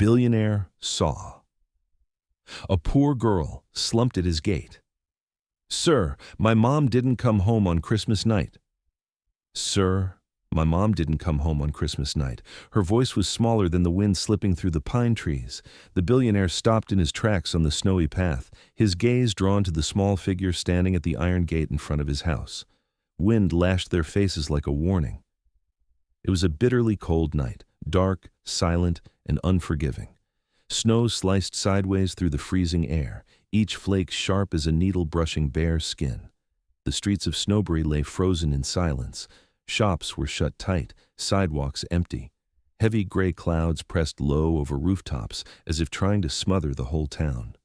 Billionaire saw. A poor girl slumped at his gate. "Sir, my mom didn't come home on Christmas night." "Sir, my mom didn't come home on Christmas night." Her voice was smaller than the wind slipping through the pine trees. The billionaire stopped in his tracks on the snowy path, his gaze drawn to the small figure standing at the iron gate in front of his house. Wind lashed their faces like a warning. It was a bitterly cold night, dark, silent, and unforgiving. Snow sliced sideways through the freezing air, each flake sharp as a needle brushing bare skin. The streets of Snowbury lay frozen in silence. Shops were shut tight, sidewalks empty. Heavy gray clouds pressed low over rooftops as if trying to smother the whole town.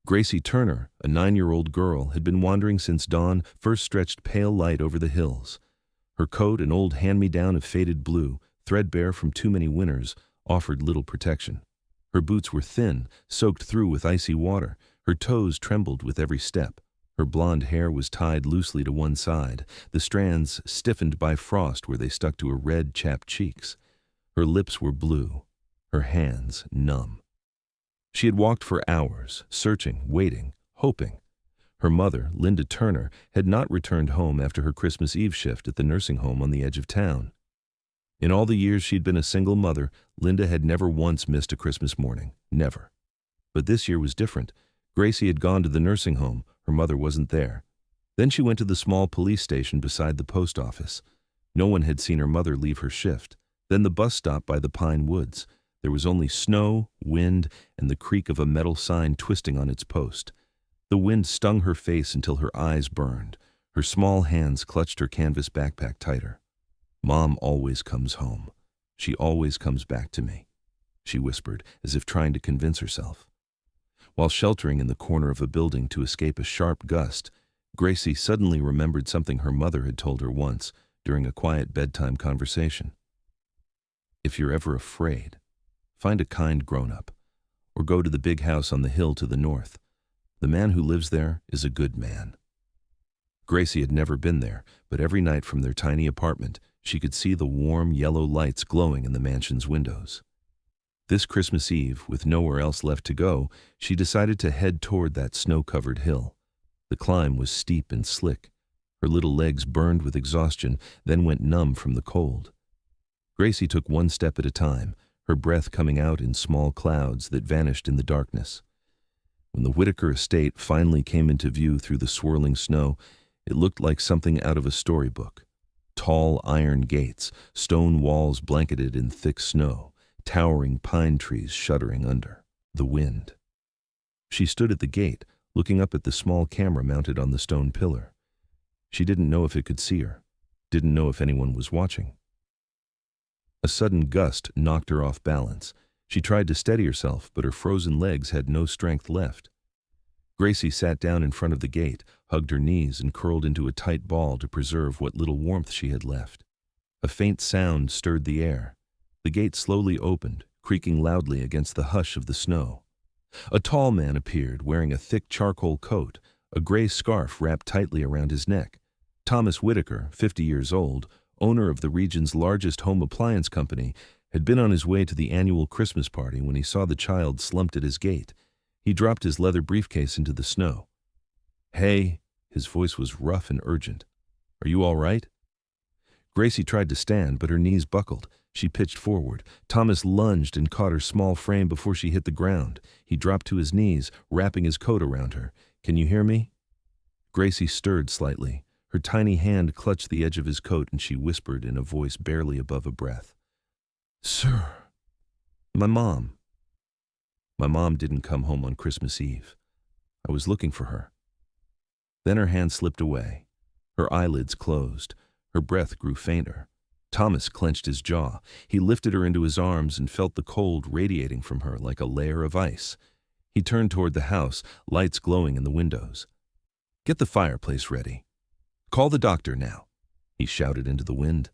Gracie Turner, a 9-year-old girl, had been wandering since dawn first stretched pale light over the hills. Her coat, an old hand-me-down of faded blue, threadbare from too many winters, offered little protection. Her boots were thin, soaked through with icy water. Her toes trembled with every step. Her blonde hair was tied loosely to one side, the strands stiffened by frost where they stuck to her red, chapped cheeks. Her lips were blue, her hands numb. She had walked for hours, searching, waiting, hoping. Her mother, Linda Turner, had not returned home after her Christmas Eve shift at the nursing home on the edge of town. In all the years she'd been a single mother, Linda had never once missed a Christmas morning. Never. But this year was different. Gracie had gone to the nursing home. Her mother wasn't there. Then she went to the small police station beside the post office. No one had seen her mother leave her shift. Then the bus stop by the pine woods. There was only snow, wind, and the creak of a metal sign twisting on its post. The wind stung her face until her eyes burned. Her small hands clutched her canvas backpack tighter. "Mom always comes home. She always comes back to me," she whispered, as if trying to convince herself. While sheltering in the corner of a building to escape a sharp gust, Gracie suddenly remembered something her mother had told her once during a quiet bedtime conversation. "If you're ever afraid, find a kind grown-up, or go to the big house on the hill to the north. The man who lives there is a good man." Gracie had never been there, but every night from their tiny apartment, she could see the warm yellow lights glowing in the mansion's windows. This Christmas Eve, with nowhere else left to go, she decided to head toward that snow-covered hill. The climb was steep and slick. Her little legs burned with exhaustion, then went numb from the cold. Gracie took one step at a time, her breath coming out in small clouds that vanished in the darkness. When the Whitaker estate finally came into view through the swirling snow, it looked like something out of a storybook. Tall iron gates, stone walls blanketed in thick snow, towering pine trees shuddering under the wind. She stood at the gate, looking up at the small camera mounted on the stone pillar. She didn't know if it could see her, didn't know if anyone was watching. A sudden gust knocked her off balance. She tried to steady herself, but her frozen legs had no strength left. Gracie sat down in front of the gate, hugged her knees, and curled into a tight ball to preserve what little warmth she had left. A faint sound stirred the air. The gate slowly opened, creaking loudly against the hush of the snow. A tall man appeared, wearing a thick charcoal coat, a gray scarf wrapped tightly around his neck. Thomas Whitaker, 50 years old, owner of the region's largest home appliance company, had been on his way to the annual Christmas party when he saw the child slumped at his gate. He dropped his leather briefcase into the snow. "Hey," his voice was rough and urgent. "Are you all right?" Gracie tried to stand, but her knees buckled. She pitched forward. Thomas lunged and caught her small frame before she hit the ground. He dropped to his knees, wrapping his coat around her. "Can you hear me?" Gracie stirred slightly. Her tiny hand clutched the edge of his coat, and she whispered in a voice barely above a breath. "Sir, my mom didn't come home on Christmas Eve. I was looking for her." Then her hand slipped away. Her eyelids closed. Her breath grew fainter. Thomas clenched his jaw. He lifted her into his arms and felt the cold radiating from her like a layer of ice. He turned toward the house, lights glowing in the windows. "Get the fireplace ready. Call the doctor now," he shouted into the wind.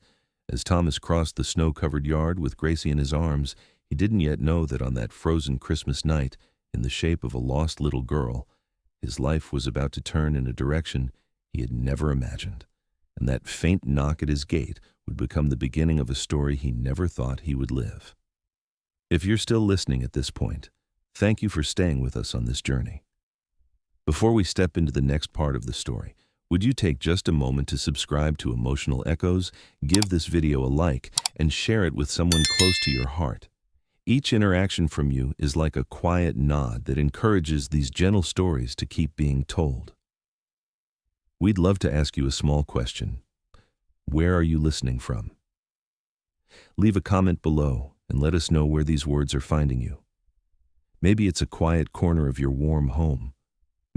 As Thomas crossed the snow-covered yard with Gracie in his arms, he didn't yet know that on that frozen Christmas night, in the shape of a lost little girl, his life was about to turn in a direction he had never imagined, and that faint knock at his gate would become the beginning of a story he never thought he would live. If you're still listening at this point, thank you for staying with us on this journey. Before we step into the next part of the story, would you take just a moment to subscribe to Emotional Echoes, give this video a like, and share it with someone close to your heart? Each interaction from you is like a quiet nod that encourages these gentle stories to keep being told. We'd love to ask you a small question. Where are you listening from? Leave a comment below and let us know where these words are finding you. Maybe it's a quiet corner of your warm home.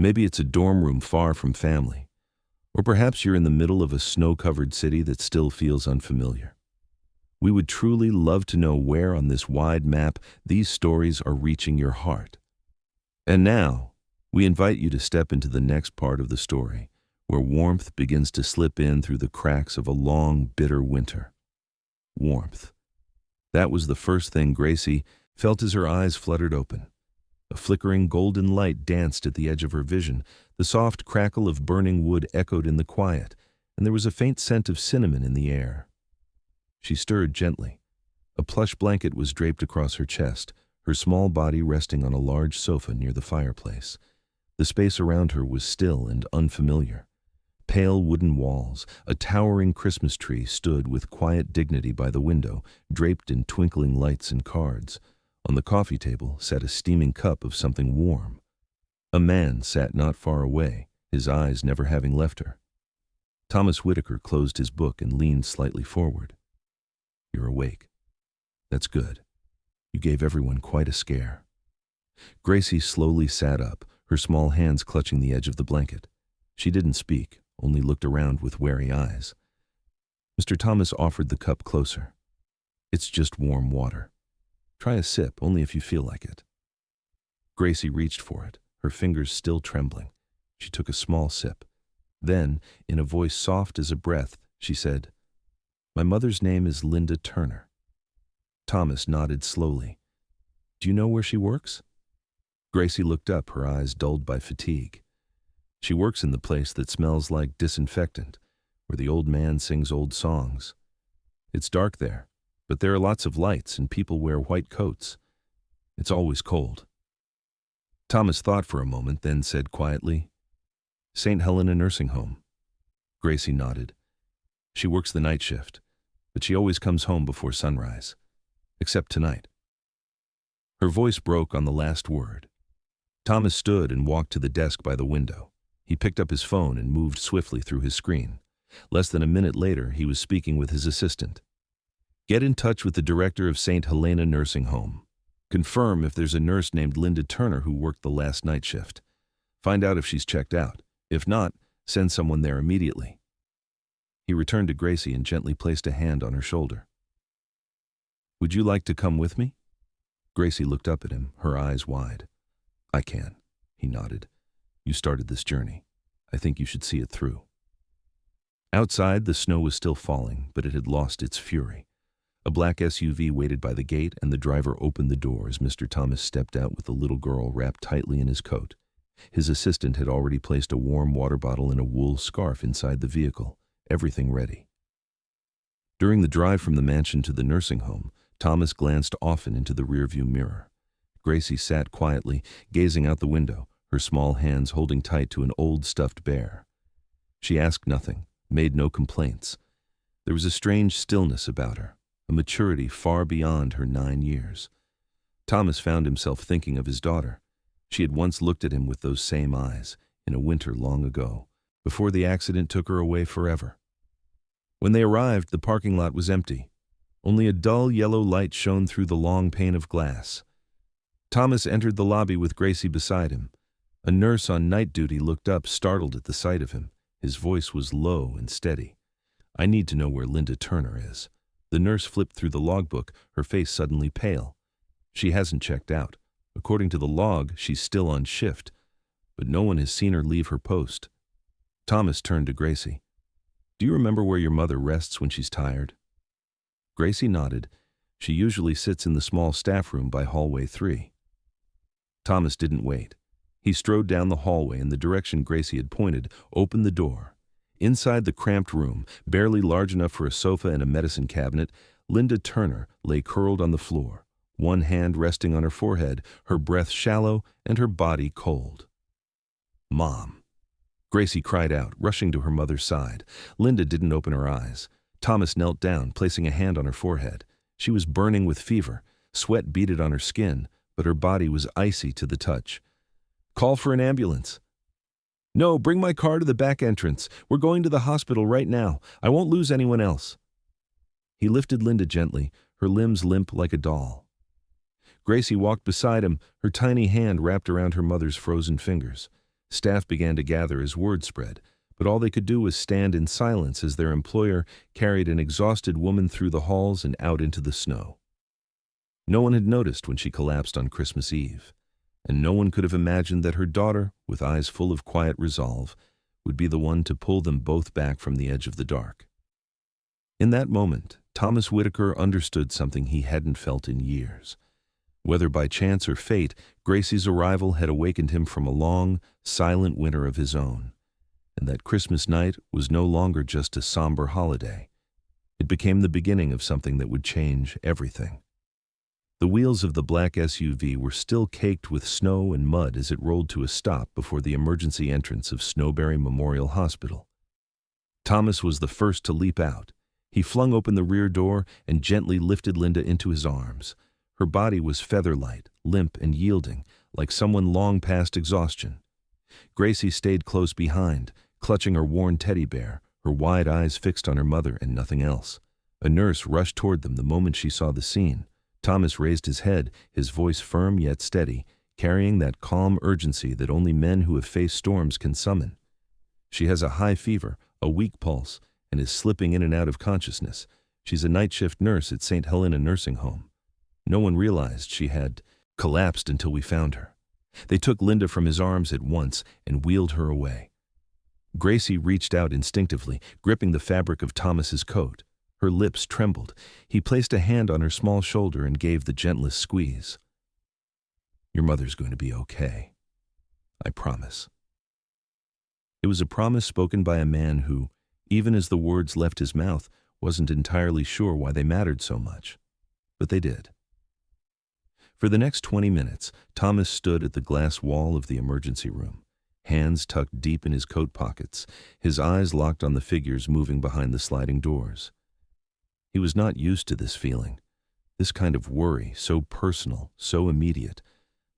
Maybe it's a dorm room far from family. Or perhaps you're in the middle of a snow-covered city that still feels unfamiliar. We would truly love to know where on this wide map these stories are reaching your heart. And now, we invite you to step into the next part of the story, where warmth begins to slip in through the cracks of a long, bitter winter. Warmth. That was the first thing Gracie felt as her eyes fluttered open. A flickering golden light danced at the edge of her vision. The soft crackle of burning wood echoed in the quiet, and there was a faint scent of cinnamon in the air. She stirred gently. A plush blanket was draped across her chest, her small body resting on a large sofa near the fireplace. The space around her was still and unfamiliar. Pale wooden walls, a towering Christmas tree stood with quiet dignity by the window, draped in twinkling lights and cards. On the coffee table sat a steaming cup of something warm. A man sat not far away, his eyes never having left her. Thomas Whitaker closed his book and leaned slightly forward. "You're awake. That's good. You gave everyone quite a scare." Gracie slowly sat up, her small hands clutching the edge of the blanket. She didn't speak, only looked around with wary eyes. Mr. Thomas offered the cup closer. "It's just warm water. Try a sip, only if you feel like it." Gracie reached for it, her fingers still trembling. She took a small sip. Then, in a voice soft as a breath, she said, "My mother's name is Linda Turner." Thomas nodded slowly. "Do you know where she works?" Gracie looked up, her eyes dulled by fatigue. "She works in the place that smells like disinfectant, where the old man sings old songs. It's dark there, but there are lots of lights and people wear white coats. It's always cold." Thomas thought for a moment, then said quietly, "St. Helena Nursing Home." Gracie nodded. "She works the night shift, but she always comes home before sunrise, except tonight." Her voice broke on the last word. Thomas stood and walked to the desk by the window. He picked up his phone and moved swiftly through his screen. Less than a minute later, he was speaking with his assistant. "Get in touch with the director of St. Helena Nursing Home. Confirm if there's a nurse named Linda Turner who worked the last night shift. Find out if she's checked out. If not, send someone there immediately." He returned to Gracie and gently placed a hand on her shoulder. "Would you like to come with me?" Gracie looked up at him, her eyes wide. "I can," he nodded. "You started this journey. I think you should see it through." Outside, the snow was still falling, but it had lost its fury. A black SUV waited by the gate, and the driver opened the door as Mr. Thomas stepped out with the little girl wrapped tightly in his coat. His assistant had already placed a warm water bottle and a wool scarf inside the vehicle, everything ready. During the drive from the mansion to the nursing home, Thomas glanced often into the rearview mirror. Gracie sat quietly, gazing out the window, her small hands holding tight to an old stuffed bear. She asked nothing, made no complaints. There was a strange stillness about her, a maturity far beyond her 9 years. Thomas found himself thinking of his daughter. She had once looked at him with those same eyes, in a winter long ago, before the accident took her away forever. When they arrived, the parking lot was empty. Only a dull yellow light shone through the long pane of glass. Thomas entered the lobby with Gracie beside him. A nurse on night duty looked up, startled at the sight of him. His voice was low and steady. "I need to know where Linda Turner is." The nurse flipped through the logbook, her face suddenly pale. "She hasn't checked out. According to the log, she's still on shift, but no one has seen her leave her post." Thomas turned to Gracie. "Do you remember where your mother rests when she's tired?" Gracie nodded. "She usually sits in the small staff room by hallway 3. Thomas didn't wait. He strode down the hallway in the direction Gracie had pointed, opened the door. Inside the cramped room, barely large enough for a sofa and a medicine cabinet, Linda Turner lay curled on the floor, one hand resting on her forehead, her breath shallow and her body cold. "Mom!" Gracie cried out, rushing to her mother's side. Linda didn't open her eyes. Thomas knelt down, placing a hand on her forehead. She was burning with fever. Sweat beaded on her skin, but her body was icy to the touch. "Call for an ambulance." "No, bring my car to the back entrance. We're going to the hospital right now. I won't lose anyone else." He lifted Linda gently, her limbs limp like a doll. Gracie walked beside him, her tiny hand wrapped around her mother's frozen fingers. Staff began to gather as word spread, but all they could do was stand in silence as their employer carried an exhausted woman through the halls and out into the snow. No one had noticed when she collapsed on Christmas Eve, and no one could have imagined that her daughter, with eyes full of quiet resolve, would be the one to pull them both back from the edge of the dark. In that moment, Thomas Whitaker understood something he hadn't felt in years. Whether by chance or fate, Gracie's arrival had awakened him from a long, silent winter of his own, and that Christmas night was no longer just a somber holiday. It became the beginning of something that would change everything. The wheels of the black SUV were still caked with snow and mud as it rolled to a stop before the emergency entrance of Snowbury Memorial Hospital. Thomas was the first to leap out. He flung open the rear door and gently lifted Linda into his arms. Her body was feather-light, limp and yielding, like someone long past exhaustion. Gracie stayed close behind, clutching her worn teddy bear, her wide eyes fixed on her mother and nothing else. A nurse rushed toward them the moment she saw the scene. Thomas raised his head, his voice firm yet steady, carrying that calm urgency that only men who have faced storms can summon. "She has a high fever, a weak pulse, and is slipping in and out of consciousness. She's a night shift nurse at St. Helena Nursing Home. No one realized she had collapsed until we found her." They took Linda from his arms at once and wheeled her away. Gracie reached out instinctively, gripping the fabric of Thomas's coat. Her lips trembled. He placed a hand on her small shoulder and gave the gentlest squeeze. "Your mother's going to be okay. I promise." It was a promise spoken by a man who, even as the words left his mouth, wasn't entirely sure why they mattered so much. But they did. For the next 20 minutes, Thomas stood at the glass wall of the emergency room, hands tucked deep in his coat pockets, his eyes locked on the figures moving behind the sliding doors. He was not used to this feeling, this kind of worry, so personal, so immediate,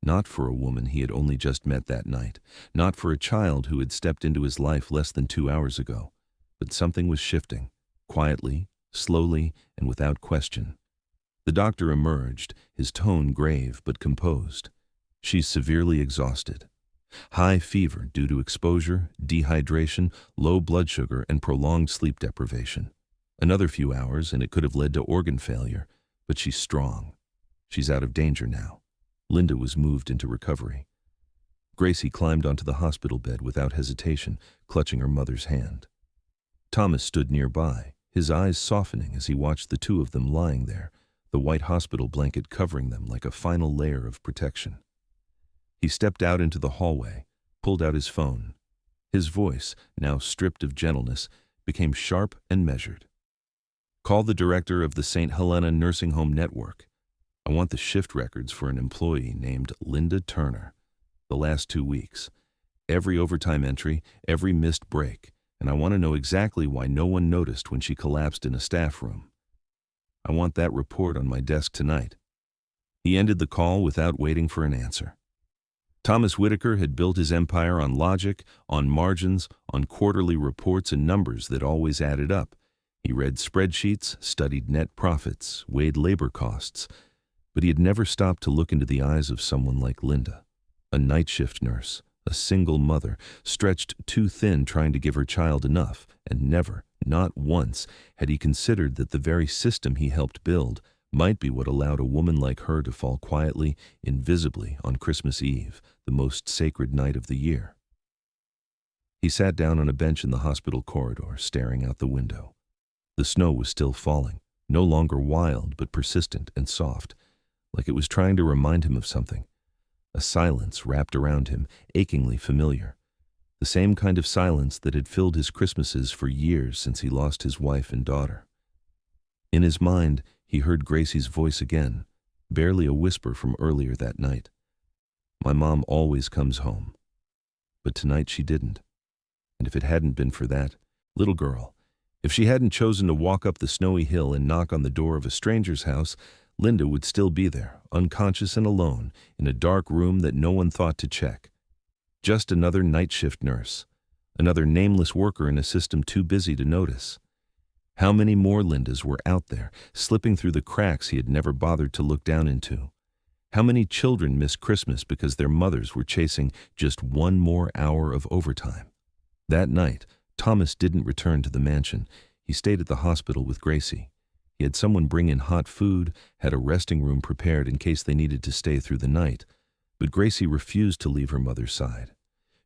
not for a woman he had only just met that night, not for a child who had stepped into his life less than 2 hours ago, but something was shifting, quietly, slowly, and without question. The doctor emerged, his tone grave but composed. "She's severely exhausted. High fever due to exposure, dehydration, low blood sugar, and prolonged sleep deprivation. Another few hours and it could have led to organ failure, but she's strong. She's out of danger now." Linda was moved into recovery. Gracie climbed onto the hospital bed without hesitation, clutching her mother's hand. Thomas stood nearby, his eyes softening as he watched the two of them lying there, the white hospital blanket covering them like a final layer of protection. He stepped out into the hallway, pulled out his phone. His voice, now stripped of gentleness, became sharp and measured. "Call the director of the St. Helena Nursing Home Network. I want the shift records for an employee named Linda Turner, the last 2 weeks. Every overtime entry, every missed break, and I want to know exactly why no one noticed when she collapsed in a staff room. I want that report on my desk tonight." He ended the call without waiting for an answer. Thomas Whitaker had built his empire on logic, on margins, on quarterly reports and numbers that always added up. He read spreadsheets, studied net profits, weighed labor costs, but he had never stopped to look into the eyes of someone like Linda, a night shift nurse, a single mother, stretched too thin trying to give her child enough, and never, not once, had he considered that the very system he helped build might be what allowed a woman like her to fall quietly, invisibly, on Christmas Eve, the most sacred night of the year. He sat down on a bench in the hospital corridor, staring out the window. The snow was still falling, no longer wild but persistent and soft, like it was trying to remind him of something. A silence wrapped around him, achingly familiar. The same kind of silence that had filled his Christmases for years since he lost his wife and daughter. In his mind, he heard Gracie's voice again, barely a whisper from earlier that night. My mom always comes home. But tonight she didn't. And if it hadn't been for that little girl, if she hadn't chosen to walk up the snowy hill and knock on the door of a stranger's house, Linda would still be there, unconscious and alone, in a dark room that no one thought to check. Just another night shift nurse, another nameless worker in a system too busy to notice. How many more Lindas were out there, slipping through the cracks he had never bothered to look down into? How many children missed Christmas because their mothers were chasing just one more hour of overtime? That night, Thomas didn't return to the mansion. He stayed at the hospital with Gracie. He had someone bring in hot food, had a resting room prepared in case they needed to stay through the night. But Gracie refused to leave her mother's side.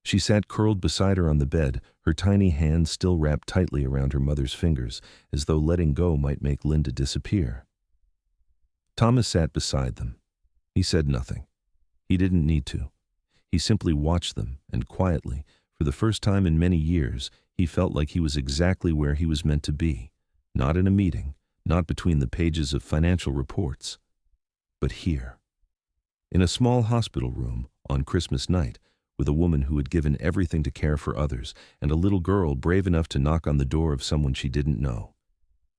She sat curled beside her on the bed, her tiny hands still wrapped tightly around her mother's fingers, as though letting go might make Linda disappear. Thomas sat beside them. He said nothing. He didn't need to. He simply watched them, and quietly, for the first time in many years, he felt like he was exactly where he was meant to be. Not in a meeting, not between the pages of financial reports, but here. In a small hospital room, on Christmas night, with a woman who had given everything to care for others, and a little girl brave enough to knock on the door of someone she didn't know.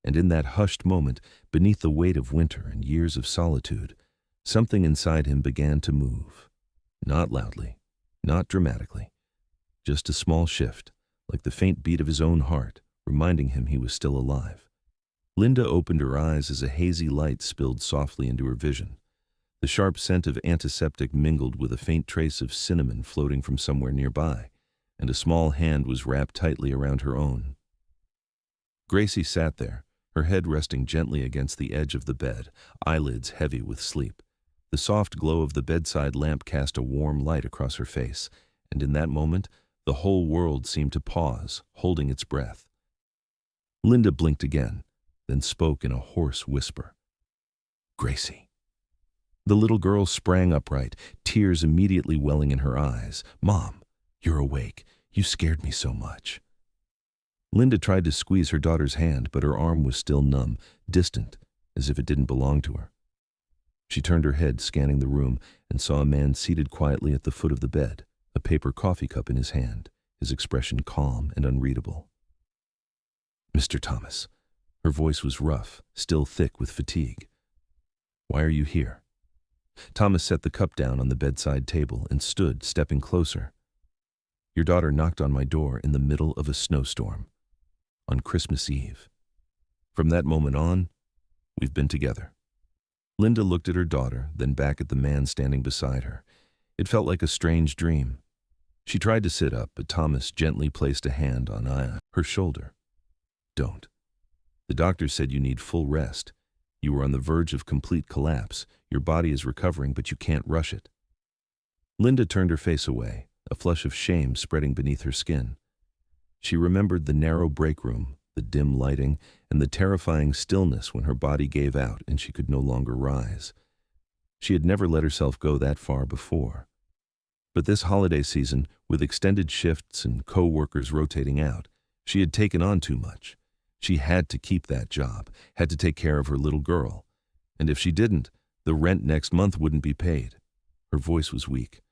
And in that hushed moment, beneath the weight of winter and years of solitude, something inside him began to move. Not loudly, not dramatically, just a small shift, like the faint beat of his own heart, reminding him he was still alive. Linda opened her eyes as a hazy light spilled softly into her vision. The sharp scent of antiseptic mingled with a faint trace of cinnamon floating from somewhere nearby, and a small hand was wrapped tightly around her own. Gracie sat there, her head resting gently against the edge of the bed, eyelids heavy with sleep. The soft glow of the bedside lamp cast a warm light across her face, and in that moment, the whole world seemed to pause, holding its breath. Linda blinked again, then spoke in a hoarse whisper. "Gracie." The little girl sprang upright, tears immediately welling in her eyes. "Mom, you're awake. You scared me so much." Linda tried to squeeze her daughter's hand, but her arm was still numb, distant, as if it didn't belong to her. She turned her head, scanning the room, and saw a man seated quietly at the foot of the bed, a paper coffee cup in his hand, his expression calm and unreadable. "Mr. Thomas." Her voice was rough, still thick with fatigue. "Why are you here?" Thomas set the cup down on the bedside table and stood, stepping closer. "Your daughter knocked on my door in the middle of a snowstorm, on Christmas Eve. From that moment on, we've been together." Linda looked at her daughter, then back at the man standing beside her. It felt like a strange dream. She tried to sit up, but Thomas gently placed a hand on her shoulder. "Don't. The doctor said you need full rest. You were on the verge of complete collapse. Your body is recovering, but you can't rush it." Linda turned her face away, a flush of shame spreading beneath her skin. She remembered the narrow break room, the dim lighting, and the terrifying stillness when her body gave out and she could no longer rise. She had never let herself go that far before. But this holiday season, with extended shifts and co-workers rotating out, she had taken on too much. She had to keep that job, had to take care of her little girl. And if she didn't, the rent next month wouldn't be paid. Her voice was weak.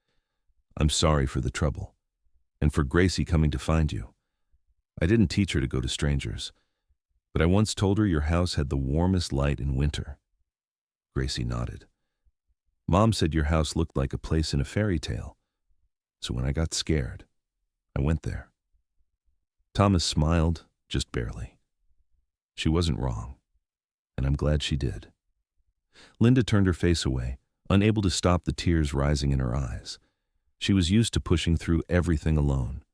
"I'm sorry for the trouble, and for Gracie coming to find you. I didn't teach her to go to strangers, but I once told her your house had the warmest light in winter." Gracie nodded. "Mom said your house looked like a place in a fairy tale. So when I got scared, I went there." Thomas smiled, just barely. She wasn't wrong, and I'm glad she did. Linda turned her face away, unable to stop the tears rising in her eyes. She was used to pushing through everything alone.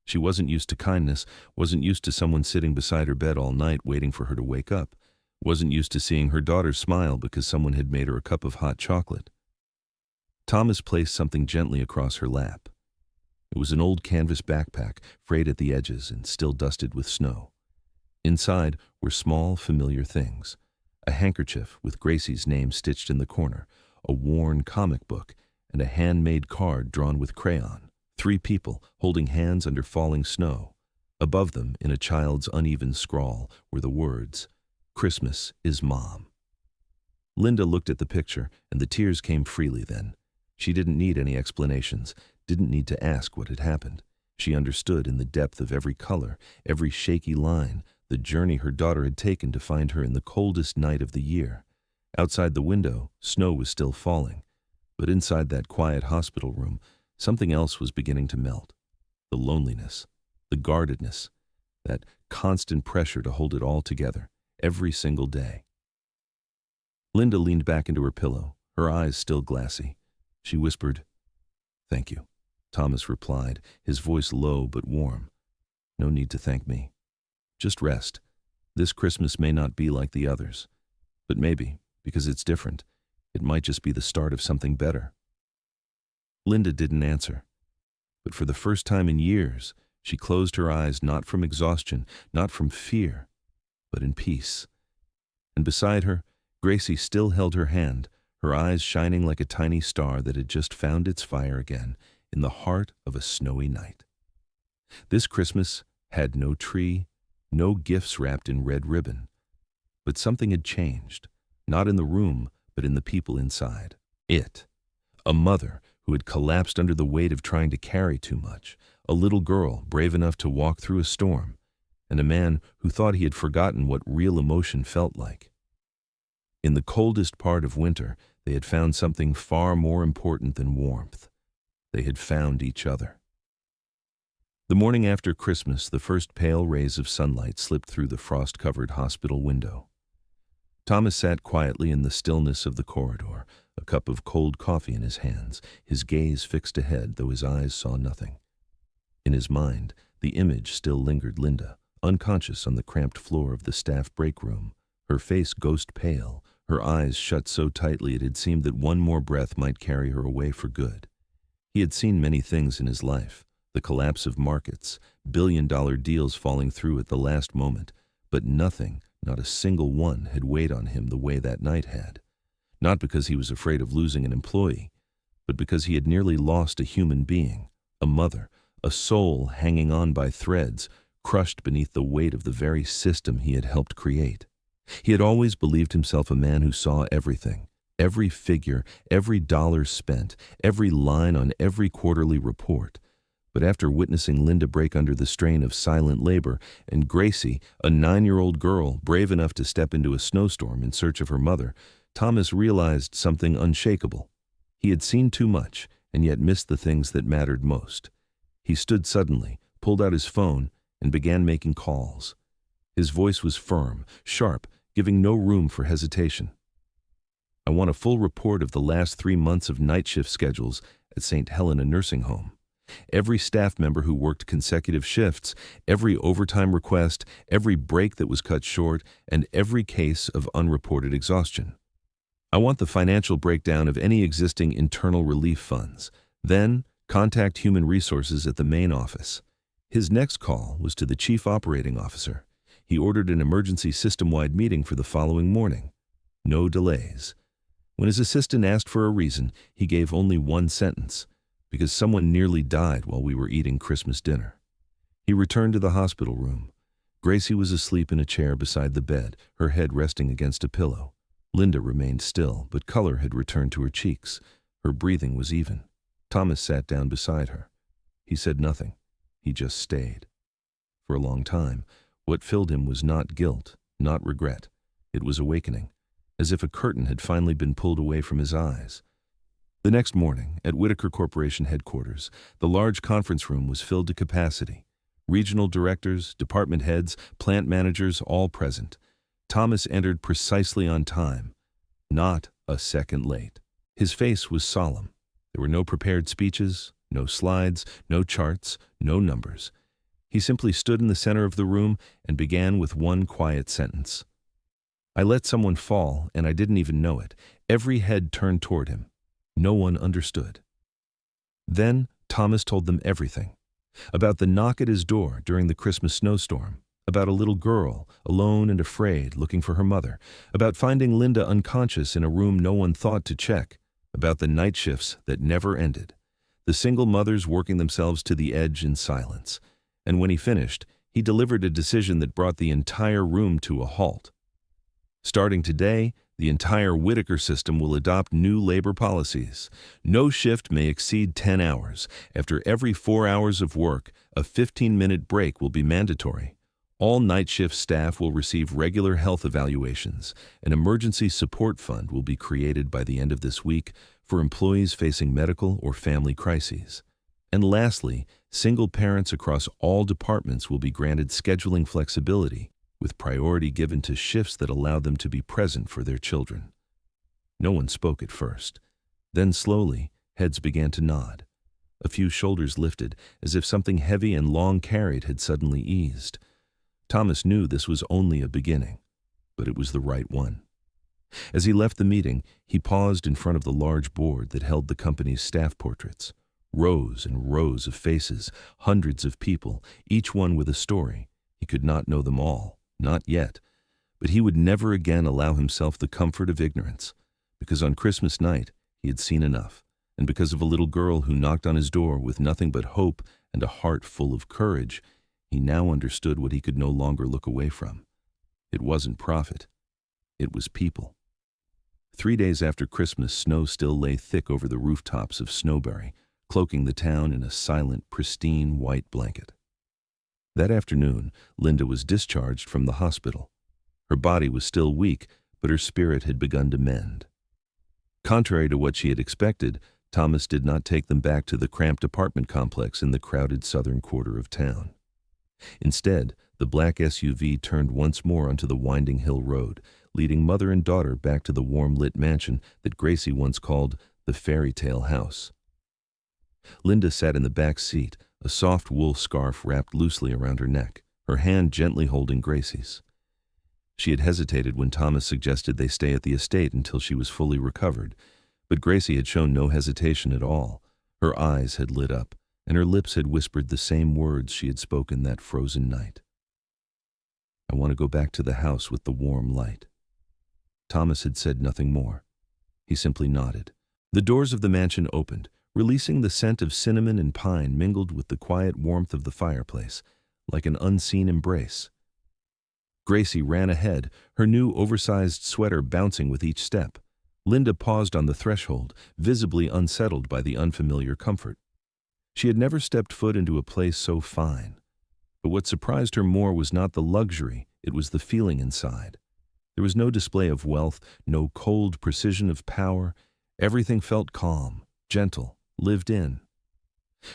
She wasn't used to kindness, wasn't used to someone sitting beside her bed all night waiting for her to wake up, wasn't used to seeing her daughter smile because someone had made her a cup of hot chocolate. Thomas placed something gently across her lap. It was an old canvas backpack, frayed at the edges and still dusted with snow. Inside were small, familiar things. A handkerchief with Gracie's name stitched in the corner, a worn comic book, and a handmade card drawn with crayon. 3 people holding hands under falling snow. Above them, in a child's uneven scrawl, were the words, "Christmas is Mom." Linda looked at the picture, and the tears came freely then. She didn't need any explanations, didn't need to ask what had happened. She understood in the depth of every color, every shaky line, the journey her daughter had taken to find her in the coldest night of the year. Outside the window, snow was still falling, but inside that quiet hospital room, something else was beginning to melt. The loneliness, the guardedness, that constant pressure to hold it all together, every single day. Linda leaned back into her pillow, her eyes still glassy. She whispered, "Thank you," Thomas replied, his voice low but warm. "No need to thank me. Just rest. This Christmas may not be like the others, but maybe, because it's different, it might just be the start of something better." Linda didn't answer, but for the first time in years, she closed her eyes not from exhaustion, not from fear, but in peace. And beside her, Gracie still held her hand, her eyes shining like a tiny star that had just found its fire again in the heart of a snowy night. This Christmas had no tree, no gifts wrapped in red ribbon. But something had changed, not in the room, but in the people inside. A mother who had collapsed under the weight of trying to carry too much, a little girl brave enough to walk through a storm, and a man who thought he had forgotten what real emotion felt like. In the coldest part of winter, they had found something far more important than warmth. They had found each other. The morning after Christmas, the first pale rays of sunlight slipped through the frost-covered hospital window. Thomas sat quietly in the stillness of the corridor, a cup of cold coffee in his hands, his gaze fixed ahead, though his eyes saw nothing. In his mind, the image still lingered: Linda, unconscious on the cramped floor of the staff break room, her face ghost pale, her eyes shut so tightly it had seemed that one more breath might carry her away for good. He had seen many things in his life: the collapse of markets, billion-dollar deals falling through at the last moment, but nothing, not a single one, had weighed on him the way that night had. Not because he was afraid of losing an employee, but because he had nearly lost a human being, a mother, a soul hanging on by threads, crushed beneath the weight of the very system he had helped create. He had always believed himself a man who saw everything, every figure, every dollar spent, every line on every quarterly report. But after witnessing Linda break under the strain of silent labor, and Gracie, a 9-year-old girl, brave enough to step into a snowstorm in search of her mother, Thomas realized something unshakable. He had seen too much, and yet missed the things that mattered most. He stood suddenly, pulled out his phone, and began making calls. His voice was firm, sharp, giving no room for hesitation. "I want a full report of the last 3 months of night shift schedules at St. Helena Nursing Home. Every staff member who worked consecutive shifts, every overtime request, every break that was cut short, and every case of unreported exhaustion. I want the financial breakdown of any existing internal relief funds. Then, contact Human Resources at the main office." His next call was to the Chief Operating Officer. He ordered an emergency system-wide meeting for the following morning. No delays. When his assistant asked for a reason, he gave only one sentence: "Because someone nearly died while we were eating Christmas dinner." He returned to the hospital room. Gracie was asleep in a chair beside the bed, her head resting against a pillow. Linda remained still, but color had returned to her cheeks. Her breathing was even. Thomas sat down beside her. He said nothing. He just stayed. For a long time, what filled him was not guilt, not regret. It was awakening, as if a curtain had finally been pulled away from his eyes. The next morning, at Whitaker Corporation headquarters, the large conference room was filled to capacity. Regional directors, department heads, plant managers, all present. Thomas entered precisely on time, not a second late. His face was solemn. There were no prepared speeches, no slides, no charts, no numbers. He simply stood in the center of the room and began with one quiet sentence. "I let someone fall, and I didn't even know it." Every head turned toward him. No one understood. Then Thomas told them everything. About the knock at his door during the Christmas snowstorm. About a little girl, alone and afraid, looking for her mother. About finding Linda unconscious in a room no one thought to check. About the night shifts that never ended. The single mothers working themselves to the edge in silence. And when he finished, he delivered a decision that brought the entire room to a halt. Starting today, The entire Whitaker system will adopt new labor policies. No shift may exceed 10 hours. After every 4 hours of work, a 15-minute break will be mandatory. All night shift staff will receive regular health evaluations. An emergency support fund will be created by the end of this week for employees facing medical or family crises. And lastly, single parents across all departments will be granted scheduling flexibility, with priority given to shifts that allow them to be present for their children. No one spoke at first. Then slowly, heads began to nod. A few shoulders lifted, as if something heavy and long carried had suddenly eased. Thomas knew this was only a beginning, but it was the right one. As he left the meeting, he paused in front of the large board that held the company's staff portraits. Rows and rows of faces, hundreds of people, each one with a story. He could not know them all. Not yet, but he would never again allow himself the comfort of ignorance, because on Christmas night he had seen enough, and because of a little girl who knocked on his door with nothing but hope and a heart full of courage, he now understood what he could no longer look away from. It wasn't profit. It was people. 3 days after Christmas, snow still lay thick over the rooftops of Snowbury, cloaking the town in a silent, pristine white blanket. That afternoon, Linda was discharged from the hospital. Her body was still weak, but her spirit had begun to mend. Contrary to what she had expected, Thomas did not take them back to the cramped apartment complex in the crowded southern quarter of town. Instead, the black SUV turned once more onto the winding hill road, leading mother and daughter back to the warm-lit mansion that Gracie once called the fairy tale house. Linda sat in the back seat, a soft wool scarf wrapped loosely around her neck, her hand gently holding Gracie's. She had hesitated when Thomas suggested they stay at the estate until she was fully recovered, but Gracie had shown no hesitation at all. Her eyes had lit up, and her lips had whispered the same words she had spoken that frozen night. "I want to go back to the house with the warm light." Thomas had said nothing more. He simply nodded. The doors of the mansion opened, releasing the scent of cinnamon and pine mingled with the quiet warmth of the fireplace, like an unseen embrace. Gracie ran ahead, her new oversized sweater bouncing with each step. Linda paused on the threshold, visibly unsettled by the unfamiliar comfort. She had never stepped foot into a place so fine. But what surprised her more was not the luxury, it was the feeling inside. There was no display of wealth, no cold precision of power. Everything felt calm, gentle, lived in.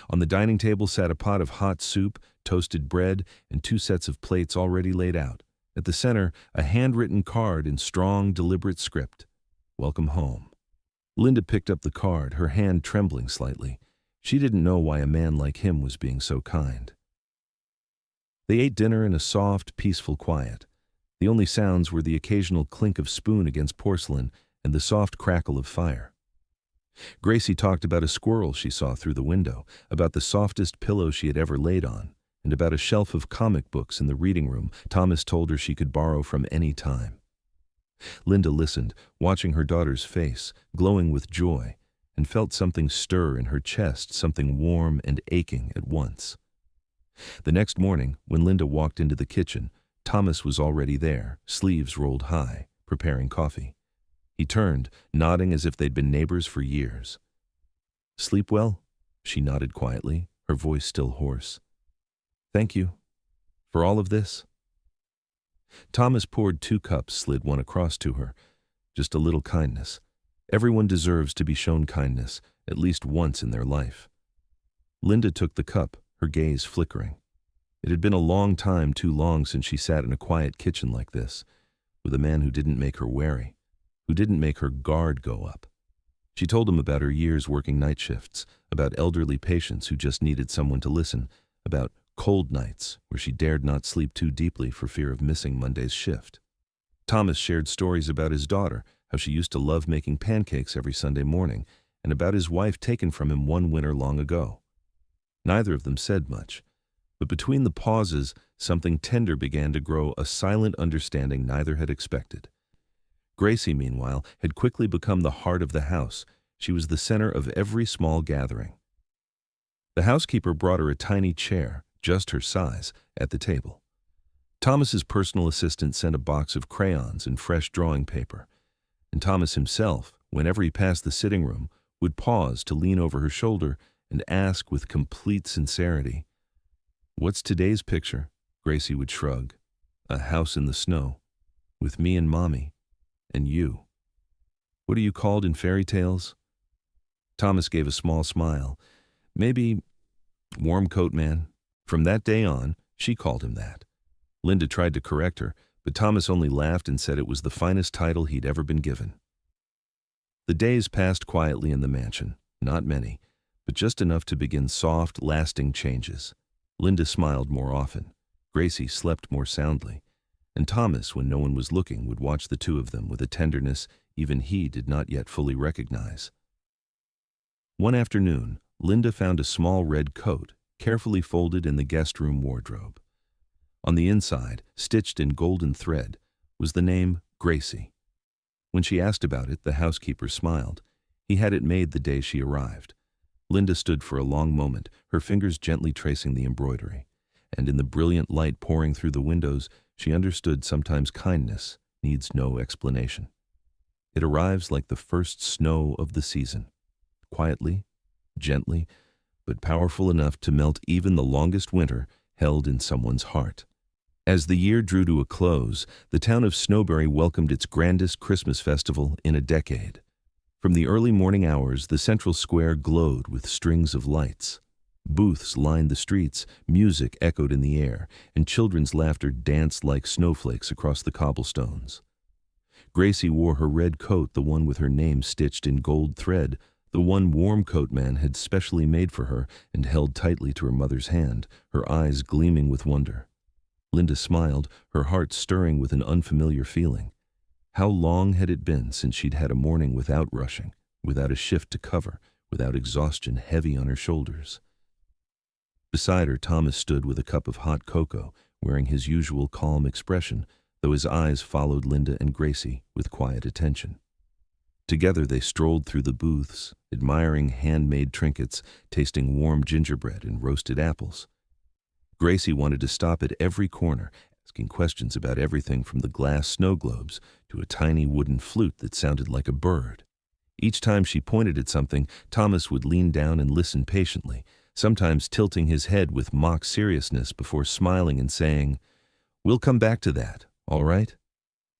On the dining table sat a pot of hot soup, toasted bread, and 2 sets of plates already laid out. At the center, a handwritten card in strong, deliberate script. "Welcome home." Linda picked up the card, her hand trembling slightly. She didn't know why a man like him was being so kind. They ate dinner in a soft, peaceful quiet. The only sounds were the occasional clink of spoon against porcelain and the soft crackle of fire. Gracie talked about a squirrel she saw through the window, about the softest pillow she had ever laid on, and about a shelf of comic books in the reading room Thomas told her she could borrow from any time. Linda listened, watching her daughter's face, glowing with joy, and felt something stir in her chest, something warm and aching at once. The next morning, when Linda walked into the kitchen, Thomas was already there, sleeves rolled high, preparing coffee. He turned, nodding as if they'd been neighbors for years. "Sleep well?" She nodded quietly, her voice still hoarse. "Thank you. For all of this?" Thomas poured 2 cups, slid one across to her. "Just a little kindness. Everyone deserves to be shown kindness, at least once in their life." Linda took the cup, her gaze flickering. It had been a long time, too long since she sat in a quiet kitchen like this, with a man who didn't make her wary, who didn't make her guard go up. She told him about her years working night shifts, about elderly patients who just needed someone to listen, about cold nights where she dared not sleep too deeply for fear of missing Monday's shift. Thomas shared stories about his daughter, how she used to love making pancakes every Sunday morning, and about his wife taken from him one winter long ago. Neither of them said much, but between the pauses, something tender began to grow, a silent understanding neither had expected. Gracie, meanwhile, had quickly become the heart of the house. She was the center of every small gathering. The housekeeper brought her a tiny chair, just her size, at the table. Thomas's personal assistant sent a box of crayons and fresh drawing paper. and Thomas himself, whenever he passed the sitting room, would pause to lean over her shoulder and ask with complete sincerity, "What's today's picture?" Gracie would shrug. "A house in the snow, with me and Mommy, and you. What are you called in fairy tales?" Thomas gave a small smile. "Maybe Warm Coat Man." From that day on, she called him that. Linda tried to correct her, but Thomas only laughed and said it was the finest title he'd ever been given. The days passed quietly in the mansion, not many, but just enough to begin soft, lasting changes. Linda smiled more often, Gracie slept more soundly, and Thomas, when no one was looking, would watch the two of them with a tenderness even he did not yet fully recognize. One afternoon, Linda found a small red coat, carefully folded in the guest room wardrobe. On the inside, stitched in golden thread, was the name Gracie. When she asked about it, the housekeeper smiled. He had it made the day she arrived. Linda stood for a long moment, her fingers gently tracing the embroidery, and in the brilliant light pouring through the windows, she understood sometimes kindness needs no explanation. It arrives like the first snow of the season, quietly, gently, but powerful enough to melt even the longest winter held in someone's heart. As the year drew to a close, the town of Snowbury welcomed its grandest Christmas festival in a decade. From the early morning hours, the central square glowed with strings of lights. Booths lined the streets, music echoed in the air, and children's laughter danced like snowflakes across the cobblestones. Gracie wore her red coat, the one with her name stitched in gold thread, the one Warm Coat Man had specially made for her and held tightly to her mother's hand, her eyes gleaming with wonder. Linda smiled, her heart stirring with an unfamiliar feeling. How long had it been since she'd had a morning without rushing, without a shift to cover, without exhaustion heavy on her shoulders? Beside her, Thomas stood with a cup of hot cocoa, wearing his usual calm expression, though his eyes followed Linda and Gracie with quiet attention. Together they strolled through the booths, admiring handmade trinkets, tasting warm gingerbread and roasted apples. Gracie wanted to stop at every corner, asking questions about everything from the glass snow globes to a tiny wooden flute that sounded like a bird. Each time she pointed at something, Thomas would lean down and listen patiently, sometimes tilting his head with mock seriousness before smiling and saying, "We'll come back to that, all right?"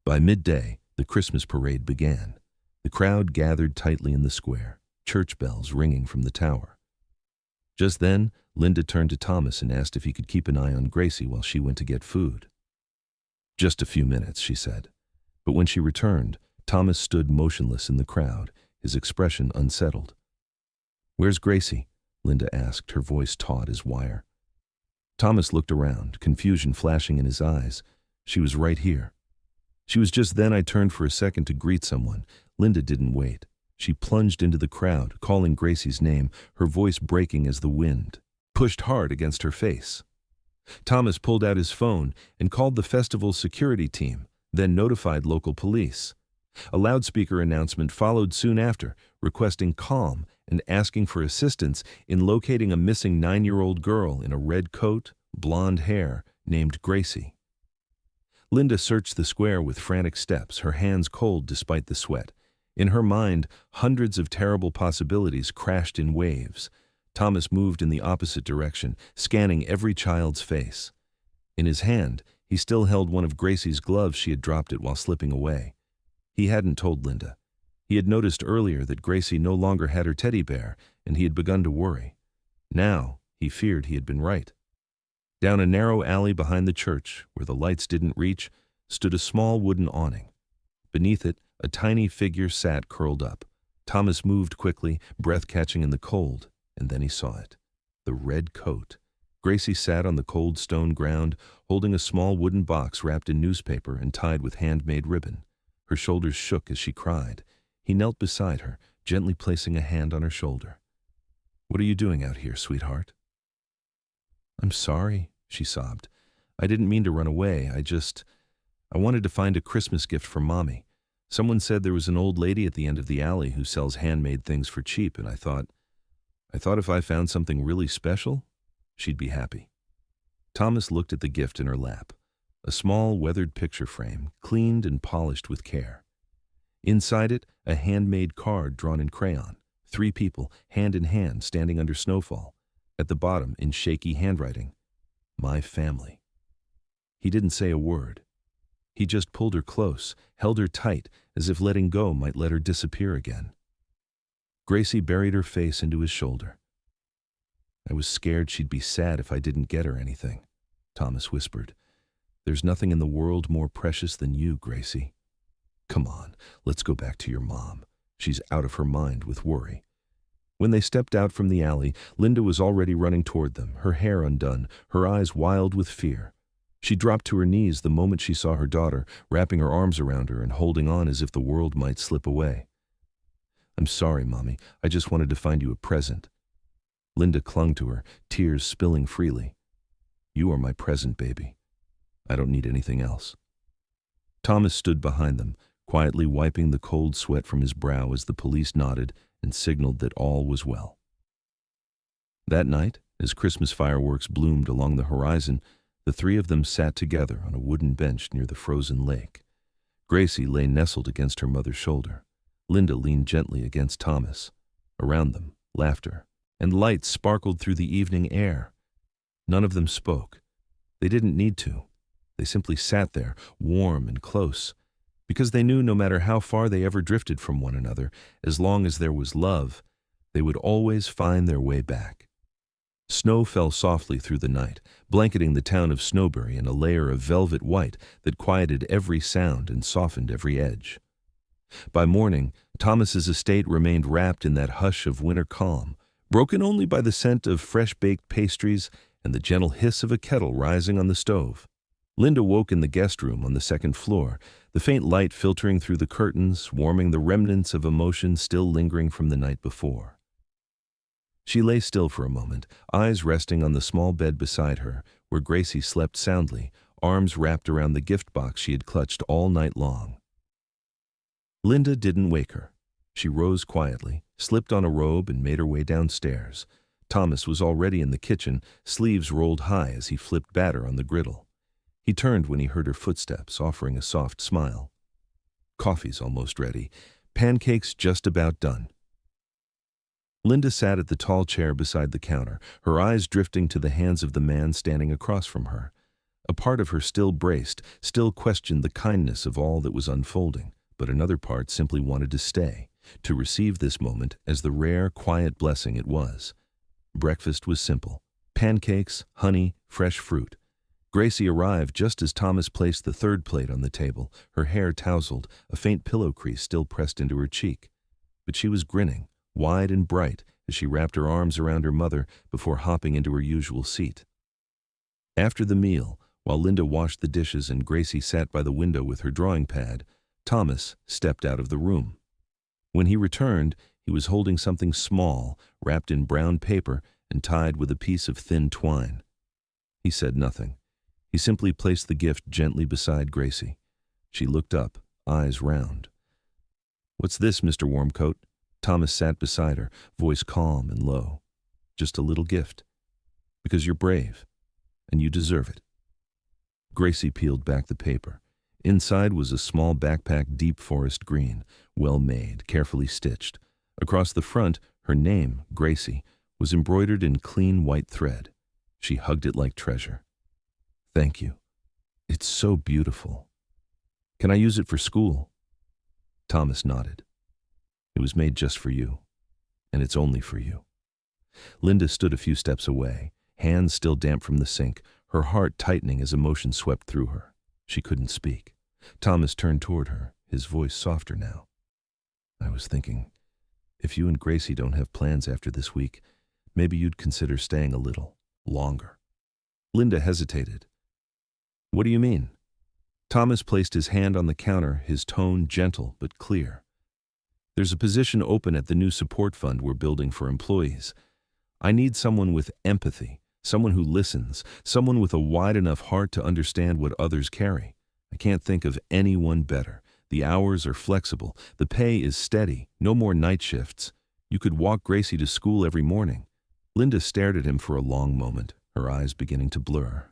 By midday, the Christmas parade began. The crowd gathered tightly in the square, church bells ringing from the tower. Just then, Linda turned to Thomas and asked if he could keep an eye on Gracie while she went to get food. "Just a few minutes," she said. But when she returned, Thomas stood motionless in the crowd, his expression unsettled. "Where's Gracie?" Linda asked, her voice taut as wire. Thomas looked around, confusion flashing in his eyes. "She was right here." She was just then I turned for a second to greet someone. Linda didn't wait. She plunged into the crowd, calling Gracie's name, her voice breaking as the wind pushed hard against her face. Thomas pulled out his phone and called the festival's security team, then notified local police. A loudspeaker announcement followed soon after, requesting calm and asking for assistance in locating a missing 9-year-old girl in a red coat, blonde hair, named Gracie. Linda searched the square with frantic steps, her hands cold despite the sweat. In her mind, hundreds of terrible possibilities crashed in waves. Thomas moved in the opposite direction, scanning every child's face. In his hand, he still held one of Gracie's gloves. She had dropped it while slipping away. He hadn't told Linda. He had noticed earlier that Gracie no longer had her teddy bear, and he had begun to worry. Now, he feared he had been right. Down a narrow alley behind the church, where the lights didn't reach, stood a small wooden awning. Beneath it, a tiny figure sat curled up. Thomas moved quickly, breath catching in the cold, and then he saw it. The red coat. Gracie sat on the cold stone ground, holding a small wooden box wrapped in newspaper and tied with handmade ribbon. Her shoulders shook as she cried. He knelt beside her, gently placing a hand on her shoulder. "What are you doing out here, sweetheart?" "I'm sorry," she sobbed. "I didn't mean to run away. I wanted to find a Christmas gift for Mommy. Someone said there was an old lady at the end of the alley who sells handmade things for cheap, and I thought if I found something really special, she'd be happy." Thomas looked at the gift in her lap, a small weathered picture frame, cleaned and polished with care. Inside it, a handmade card drawn in crayon. 3 people, hand in hand, standing under snowfall. At the bottom, in shaky handwriting, "My family." He didn't say a word. He just pulled her close, held her tight, as if letting go might let her disappear again. Gracie buried her face into his shoulder. "I was scared she'd be sad if I didn't get her anything," Thomas whispered. "There's nothing in the world more precious than you, Gracie. Come on, let's go back to your mom. She's out of her mind with worry." When they stepped out from the alley, Linda was already running toward them, her hair undone, her eyes wild with fear. She dropped to her knees the moment she saw her daughter, wrapping her arms around her and holding on as if the world might slip away. "I'm sorry, Mommy. I just wanted to find you a present." Linda clung to her, tears spilling freely. "You are my present, baby. I don't need anything else." Thomas stood behind them, quietly wiping the cold sweat from his brow as the police nodded and signaled that all was well. That night, as Christmas fireworks bloomed along the horizon, the 3 of them sat together on a wooden bench near the frozen lake. Gracie lay nestled against her mother's shoulder. Linda leaned gently against Thomas. Around them, laughter and lights sparkled through the evening air. None of them spoke. They didn't need to. They simply sat there, warm and close, because they knew no matter how far they ever drifted from one another, as long as there was love, they would always find their way back. Snow fell softly through the night, blanketing the town of Snowbury in a layer of velvet white that quieted every sound and softened every edge. By morning, Thomas's estate remained wrapped in that hush of winter calm, broken only by the scent of fresh-baked pastries and the gentle hiss of a kettle rising on the stove. Linda woke in the guest room on the 2nd floor, the faint light filtering through the curtains, warming the remnants of emotion still lingering from the night before. She lay still for a moment, eyes resting on the small bed beside her, where Gracie slept soundly, arms wrapped around the gift box she had clutched all night long. Linda didn't wake her. She rose quietly, slipped on a robe, and made her way downstairs. Thomas was already in the kitchen, sleeves rolled high as he flipped batter on the griddle. He turned when he heard her footsteps, offering a soft smile. "Coffee's almost ready. Pancakes just about done." Linda sat at the tall chair beside the counter, her eyes drifting to the hands of the man standing across from her. A part of her still braced, still questioned the kindness of all that was unfolding, but another part simply wanted to stay, to receive this moment as the rare, quiet blessing it was. Breakfast was simple. Pancakes, honey, fresh fruit. Gracie arrived just as Thomas placed the 3rd plate on the table, her hair tousled, a faint pillow crease still pressed into her cheek. But she was grinning, wide and bright, as she wrapped her arms around her mother before hopping into her usual seat. After the meal, while Linda washed the dishes and Gracie sat by the window with her drawing pad, Thomas stepped out of the room. When he returned, he was holding something small, wrapped in brown paper and tied with a piece of thin twine. He said nothing. He simply placed the gift gently beside Gracie. She looked up, eyes round. "What's this, Mr. Warmcoat?" Thomas sat beside her, voice calm and low. "Just a little gift. Because you're brave, and you deserve it." Gracie peeled back the paper. Inside was a small backpack, deep forest green, well made, carefully stitched. Across the front, her name, Gracie, was embroidered in clean white thread. She hugged it like treasure. "Thank you. It's so beautiful. Can I use it for school?" Thomas nodded. "It was made just for you, and it's only for you." Linda stood a few steps away, hands still damp from the sink, her heart tightening as emotion swept through her. She couldn't speak. Thomas turned toward her, his voice softer now. "I was thinking, if you and Gracie don't have plans after this week, maybe you'd consider staying a little longer." Linda hesitated. "What do you mean?" Thomas placed his hand on the counter, his tone gentle but clear. "There's a position open at the new support fund we're building for employees. I need someone with empathy, someone who listens, someone with a wide enough heart to understand what others carry. I can't think of anyone better. The hours are flexible, the pay is steady, no more night shifts. You could walk Gracie to school every morning." Linda stared at him for a long moment, her eyes beginning to blur.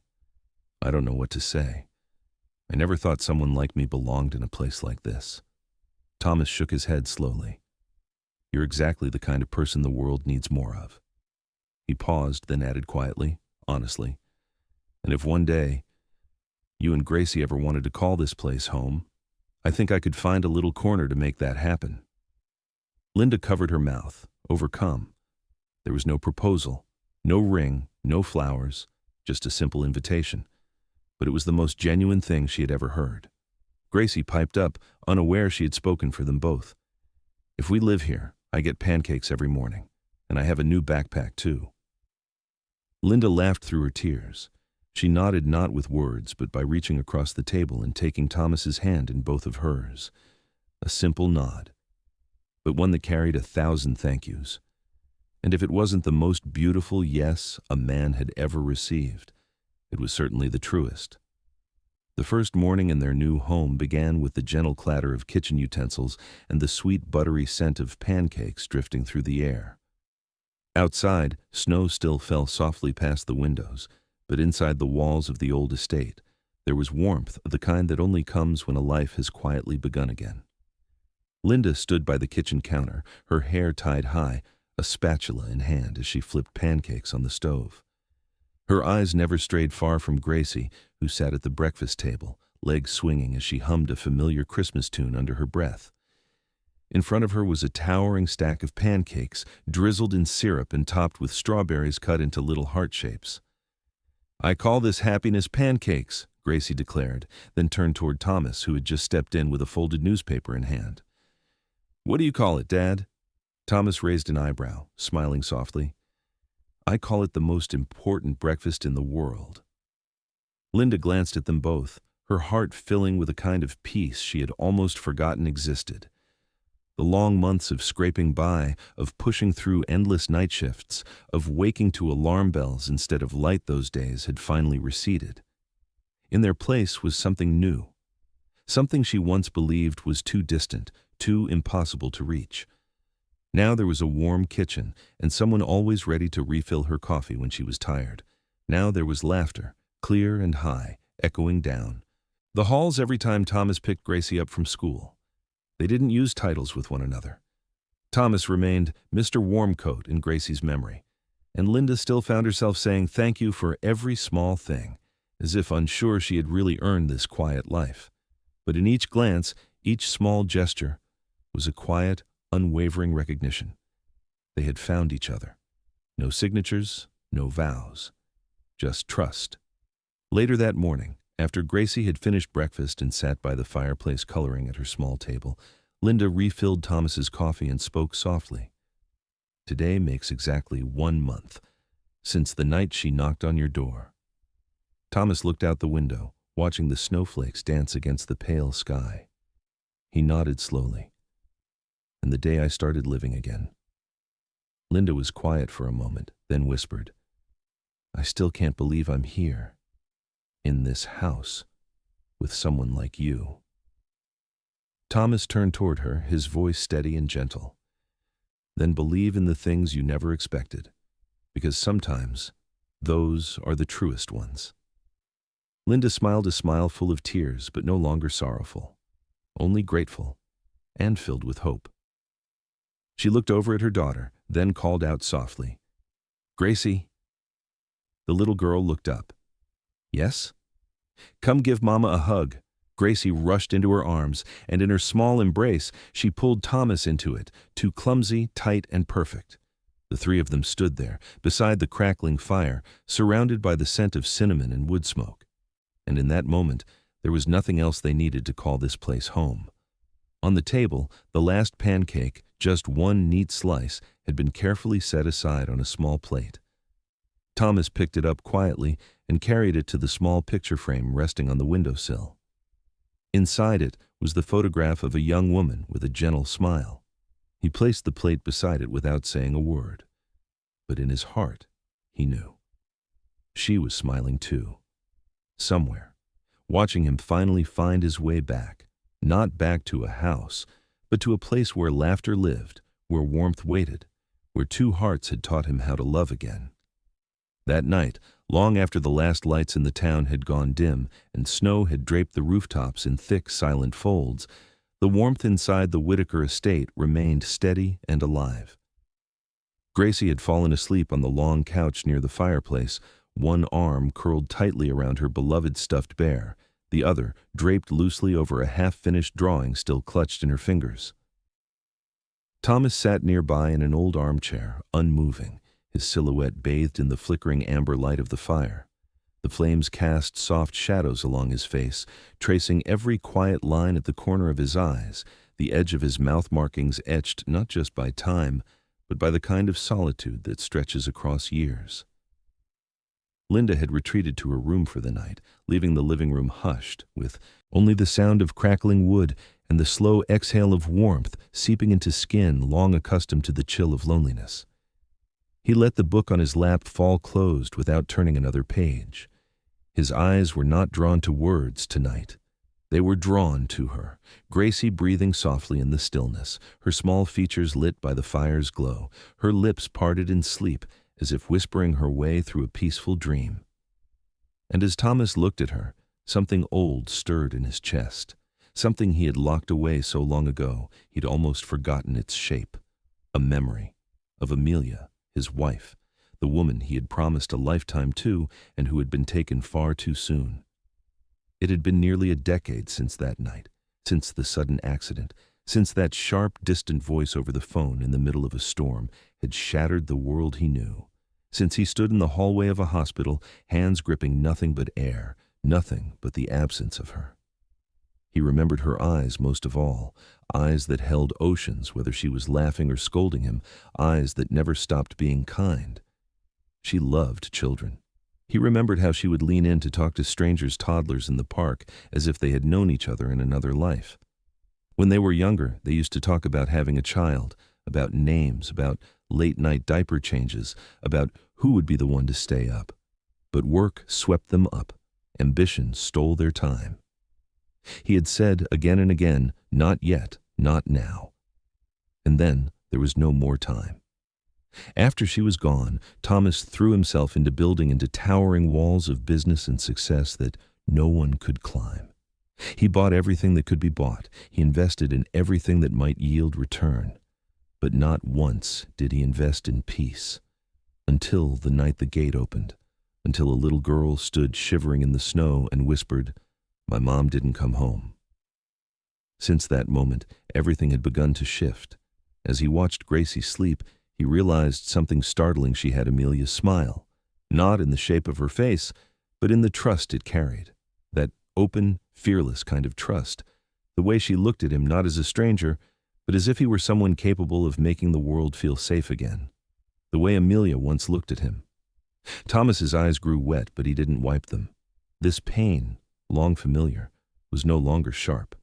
"I don't know what to say. I never thought someone like me belonged in a place like this." Thomas shook his head slowly. You're exactly the kind of person the world needs more of. He paused, then added quietly, honestly, and if one day you and Gracie ever wanted to call this place home, I think I could find a little corner to make that happen. Linda covered her mouth, overcome. There was no proposal, no ring, no flowers, just a simple invitation. But it was the most genuine thing she had ever heard. Gracie piped up, unaware she had spoken for them both. If we live here, I get pancakes every morning, and I have a new backpack too. Linda laughed through her tears. She nodded not with words, but by reaching across the table and taking Thomas's hand in both of hers. A simple nod, but one that carried 1,000 thank yous. And if it wasn't the most beautiful yes a man had ever received, it was certainly the truest. The first morning in their new home began with the gentle clatter of kitchen utensils and the sweet buttery scent of pancakes drifting through the air. Outside, snow still fell softly past the windows, but inside the walls of the old estate, there was warmth of the kind that only comes when a life has quietly begun again. Linda stood by the kitchen counter, her hair tied high, a spatula in hand as she flipped pancakes on the stove. Her eyes never strayed far from Gracie, who sat at the breakfast table, legs swinging as she hummed a familiar Christmas tune under her breath. In front of her was a towering stack of pancakes, drizzled in syrup and topped with strawberries cut into little heart shapes. "I call this happiness pancakes," Gracie declared, then turned toward Thomas, who had just stepped in with a folded newspaper in hand. "What do you call it, Dad?" Thomas raised an eyebrow, smiling softly. "I call it the most important breakfast in the world." Linda glanced at them both, her heart filling with a kind of peace she had almost forgotten existed. The long months of scraping by, of pushing through endless night shifts, of waking to alarm bells instead of light those days had finally receded. In their place was something new, something she once believed was too distant, too impossible to reach. Now there was a warm kitchen and someone always ready to refill her coffee when she was tired. Now there was laughter, clear and high, echoing down the halls every time Thomas picked Gracie up from school. They didn't use titles with one another. Thomas remained Mr. Warmcoat in Gracie's memory, and Linda still found herself saying thank you for every small thing, as if unsure she had really earned this quiet life. But in each glance, each small gesture, was a quiet, unwavering recognition. They had found each other. No signatures, no vows, just trust. Later that morning, after Gracie had finished breakfast and sat by the fireplace coloring at her small table, Linda refilled Thomas's coffee and spoke softly. "Today makes exactly 1 month since the night she knocked on your door." Thomas looked out the window, watching the snowflakes dance against the pale sky. He nodded slowly. "And the day I started living again." Linda was quiet for a moment, then whispered, "I still can't believe I'm here, in this house, with someone like you." Thomas turned toward her, his voice steady and gentle. "Then believe in the things you never expected, because sometimes those are the truest ones." Linda smiled a smile full of tears, but no longer sorrowful, only grateful and filled with hope. She looked over at her daughter, then called out softly, "Gracie." The little girl looked up. "Yes?" "Come give Mama a hug." Gracie rushed into her arms, and in her small embrace, she pulled Thomas into it, too clumsy, tight, and perfect. The three of them stood there, beside the crackling fire, surrounded by the scent of cinnamon and wood smoke. And in that moment, there was nothing else they needed to call this place home. On the table, the last pancake, just one neat slice, had been carefully set aside on a small plate. Thomas picked it up quietly and carried it to the small picture frame resting on the windowsill. Inside it was the photograph of a young woman with a gentle smile. He placed the plate beside it without saying a word. But in his heart, he knew. She was smiling too. Somewhere, watching him finally find his way back, not back to a house, but to a place where laughter lived, where warmth waited, where two hearts had taught him how to love again. That night, long after the last lights in the town had gone dim and snow had draped the rooftops in thick, silent folds, The warmth inside the Whitaker estate remained steady and alive. Gracie had fallen asleep on the long couch near the fireplace, one arm curled tightly around her beloved stuffed bear, the other draped loosely over a half-finished drawing still clutched in her fingers. Thomas sat nearby in an old armchair, unmoving, his silhouette bathed in the flickering amber light of the fire. The flames cast soft shadows along his face, tracing every quiet line at the corner of his eyes, the edge of his mouth markings etched not just by time, but by the kind of solitude that stretches across years. Linda had retreated to her room for the night, leaving the living room hushed, with only the sound of crackling wood and the slow exhale of warmth seeping into skin long accustomed to the chill of loneliness. He let the book on his lap fall closed without turning another page. His eyes were not drawn to words tonight. They were drawn to her, Gracie breathing softly in the stillness, her small features lit by the fire's glow, her lips parted in sleep as if whispering her way through a peaceful dream. And as Thomas looked at her, something old stirred in his chest, something he had locked away so long ago he'd almost forgotten its shape, a memory of Amelia, his wife, the woman he had promised a lifetime to and who had been taken far too soon. It had been nearly a decade since that night, since the sudden accident, since that sharp, distant voice over the phone in the middle of a storm had shattered the world he knew, since he stood in the hallway of a hospital, hands gripping nothing but air, nothing but the absence of her. He remembered her eyes most of all, eyes that held oceans whether she was laughing or scolding him, eyes that never stopped being kind. She loved children. He remembered how she would lean in to talk to strangers' toddlers in the park as if they had known each other in another life. When they were younger, they used to talk about having a child, about names, about late-night diaper changes, about who would be the one to stay up. But work swept them up. Ambition stole their time. He had said again and again, not yet, not now. And then there was no more time. After she was gone, Thomas threw himself into building into towering walls of business and success that no one could climb. He bought everything that could be bought. He invested in everything that might yield return. But not once did he invest in peace. Until the night the gate opened, until a little girl stood shivering in the snow and whispered, "My mom didn't come home." Since that moment, everything had begun to shift. As he watched Gracie sleep, he realized something startling. She had Amelia's smile, not in the shape of her face, but in the trust it carried, that open, fearless kind of trust, the way she looked at him not as a stranger, but as if he were someone capable of making the world feel safe again, the way Amelia once looked at him. Thomas's eyes grew wet, but he didn't wipe them. This pain, long familiar, was no longer sharp.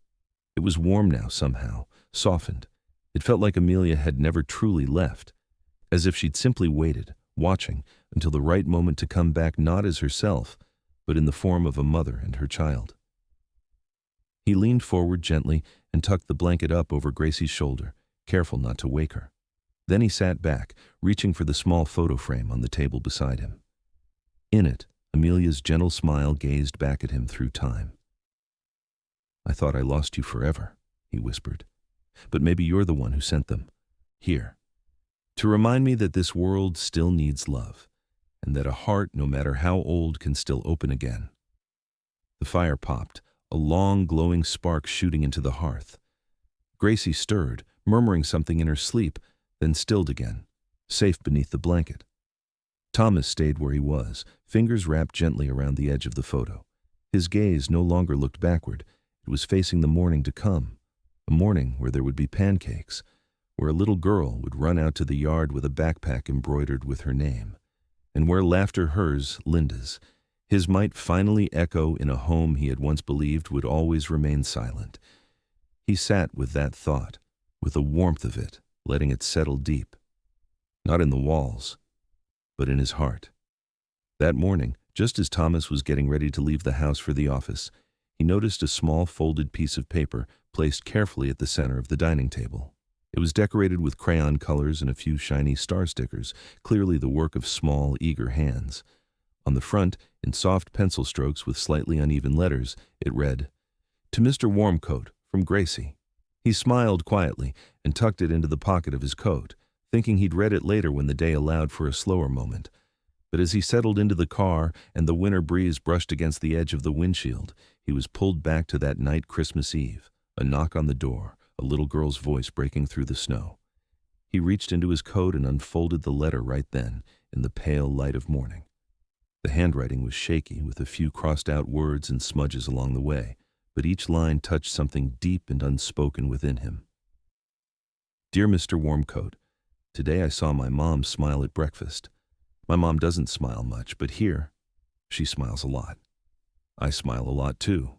It was warm now somehow, softened. It felt like Amelia had never truly left, as if she'd simply waited, watching, until the right moment to come back not as herself, but in the form of a mother and her child. He leaned forward gently and tucked the blanket up over Gracie's shoulder, careful not to wake her. Then he sat back, reaching for the small photo frame on the table beside him. In it, Amelia's gentle smile gazed back at him through time. "I thought I lost you forever," he whispered. "But maybe you're the one who sent them. Here. To remind me that this world still needs love, and that a heart, no matter how old, can still open again." The fire popped, a long glowing spark shooting into the hearth. Gracie stirred, murmuring something in her sleep, then stilled again, safe beneath the blanket. Thomas stayed where he was, fingers wrapped gently around the edge of the photo. His gaze no longer looked backward. It was facing the morning to come, a morning where there would be pancakes, where a little girl would run out to the yard with a backpack embroidered with her name, and where laughter, hers, Linda's, his might finally echo in a home he had once believed would always remain silent. He sat with that thought, with the warmth of it, letting it settle deep, not in the walls, but in his heart. That morning, just as Thomas was getting ready to leave the house for the office, he noticed a small folded piece of paper placed carefully at the center of the dining table. It was decorated with crayon colors and a few shiny star stickers, clearly the work of small, eager hands. On the front, in soft pencil strokes with slightly uneven letters, it read, "To Mr. Warmcoat, from Gracie. He smiled quietly and tucked it into the pocket of his coat, thinking he'd read it later when the day allowed for a slower moment. But as he settled into the car and the winter breeze brushed against the edge of the windshield, he was pulled back to that night Christmas Eve, a knock on the door, a little girl's voice breaking through the snow. He reached into his coat and unfolded the letter right then, in the pale light of morning. The handwriting was shaky, with a few crossed-out words and smudges along the way, but each line touched something deep and unspoken within him. Dear Mr. Warmcoat, today I saw my mom smile at breakfast. My mom doesn't smile much, but here, she smiles a lot. I smile a lot too.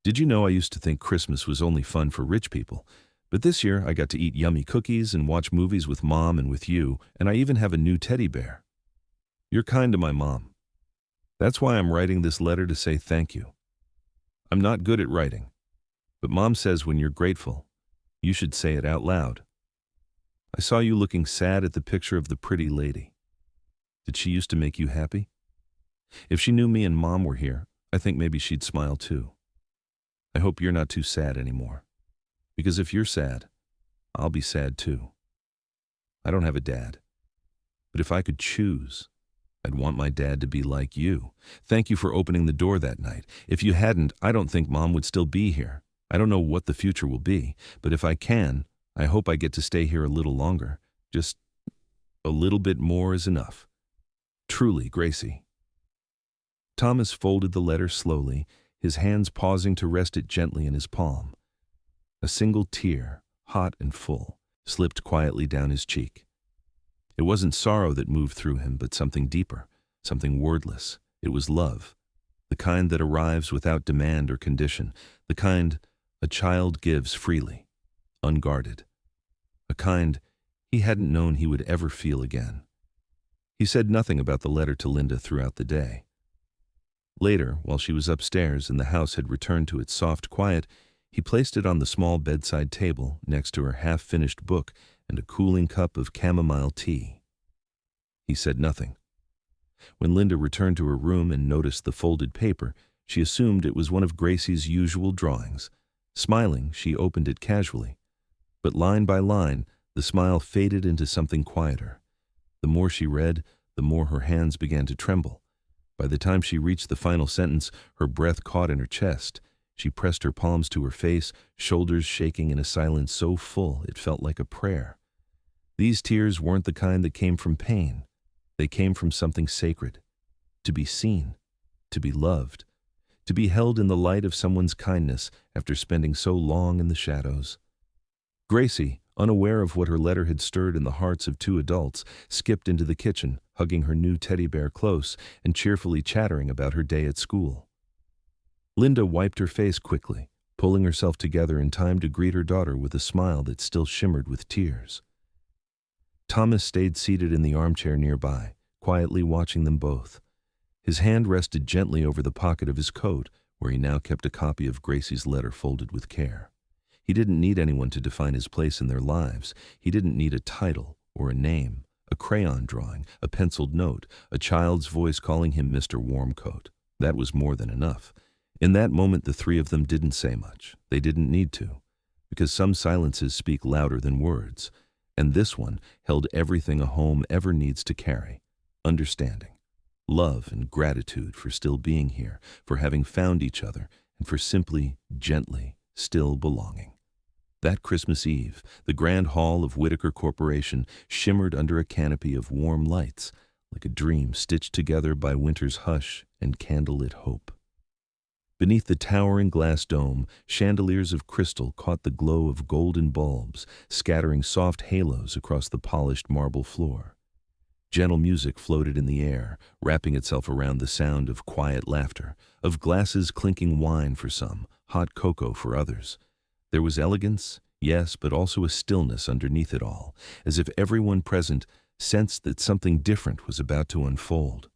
Did you know I used to think Christmas was only fun for rich people? But this year I got to eat yummy cookies and watch movies with Mom and with you, and I even have a new teddy bear. You're kind to my mom. That's why I'm writing this letter to say thank you. I'm not good at writing, but Mom says when you're grateful, you should say it out loud. I saw you looking sad at the picture of the pretty lady. Did she used to make you happy? If she knew me and Mom were here, I think maybe she'd smile too. I hope you're not too sad anymore. Because if you're sad, I'll be sad too. I don't have a dad. But if I could choose, I'd want my dad to be like you. Thank you for opening the door that night. If you hadn't, I don't think Mom would still be here. I don't know what the future will be, but if I can, I hope I get to stay here a little longer. Just a little bit more is enough. Truly, Gracie. Thomas folded the letter slowly, his hands pausing to rest it gently in his palm. A single tear, hot and full, slipped quietly down his cheek. It wasn't sorrow that moved through him, but something deeper, something wordless. It was love, the kind that arrives without demand or condition, the kind a child gives freely, unguarded, a kind he hadn't known he would ever feel again. He said nothing about the letter to Linda throughout the day. Later, while she was upstairs and the house had returned to its soft quiet, he placed it on the small bedside table next to her half-finished book and a cooling cup of chamomile tea. He said nothing. When Linda returned to her room and noticed the folded paper, she assumed it was one of Gracie's usual drawings. Smiling, she opened it casually. But line by line, the smile faded into something quieter. The more she read, the more her hands began to tremble. By the time she reached the final sentence, her breath caught in her chest. She pressed her palms to her face, shoulders shaking in a silence so full it felt like a prayer. These tears weren't the kind that came from pain. They came from something sacred. To be seen, to be loved, to be held in the light of someone's kindness after spending so long in the shadows. Gracie, unaware of what her letter had stirred in the hearts of two adults, skipped into the kitchen, hugging her new teddy bear close and cheerfully chattering about her day at school. Linda wiped her face quickly, pulling herself together in time to greet her daughter with a smile that still shimmered with tears. Thomas stayed seated in the armchair nearby, quietly watching them both. His hand rested gently over the pocket of his coat, where he now kept a copy of Gracie's letter folded with care. He didn't need anyone to define his place in their lives. He didn't need a title or a name, a crayon drawing, a penciled note, a child's voice calling him Mr. Warmcoat. That was more than enough. In that moment, the three of them didn't say much. They didn't need to, because some silences speak louder than words, and this one held everything a home ever needs to carry: understanding, love, and gratitude for still being here, for having found each other, and for simply, gently, still belonging. That Christmas Eve, the grand hall of Whitaker Corporation shimmered under a canopy of warm lights, like a dream stitched together by winter's hush and candlelit hope. Beneath the towering glass dome, chandeliers of crystal caught the glow of golden bulbs, scattering soft halos across the polished marble floor. Gentle music floated in the air, wrapping itself around the sound of quiet laughter, of glasses clinking wine for some, hot cocoa for others. There was elegance, yes, but also a stillness underneath it all, as if everyone present sensed that something different was about to unfold.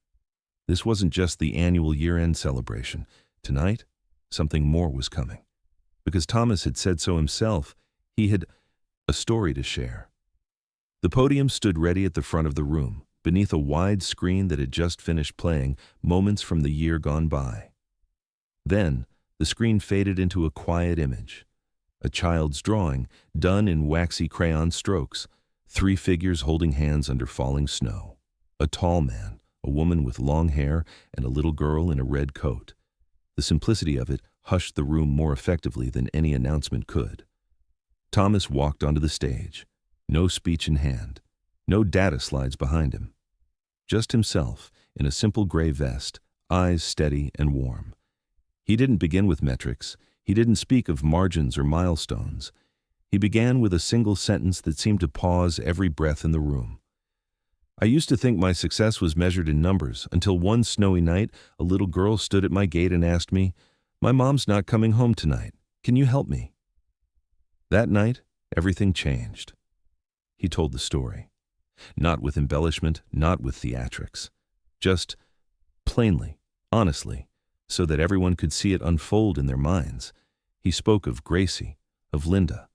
This wasn't just the annual year-end celebration. Tonight, something more was coming. Because Thomas had said so himself, he had a story to share. The podium stood ready at the front of the room, beneath a wide screen that had just finished playing Moments from the Year Gone By. Then, the screen faded into a quiet image. A child's drawing, done in waxy crayon strokes, 3 figures holding hands under falling snow. A tall man, a woman with long hair, and a little girl in a red coat. The simplicity of it hushed the room more effectively than any announcement could. Thomas walked onto the stage, no speech in hand, no data slides behind him. Just himself, in a simple gray vest, eyes steady and warm. He didn't begin with metrics. He didn't speak of margins or milestones. He began with a single sentence that seemed to pause every breath in the room. I used to think my success was measured in numbers until one snowy night a little girl stood at my gate and asked me, "My mom's not coming home tonight. Can you help me?" That night, everything changed. He told the story. Not with embellishment, not with theatrics. Just plainly, honestly, so that everyone could see it unfold in their minds. He spoke of Gracie, of Linda,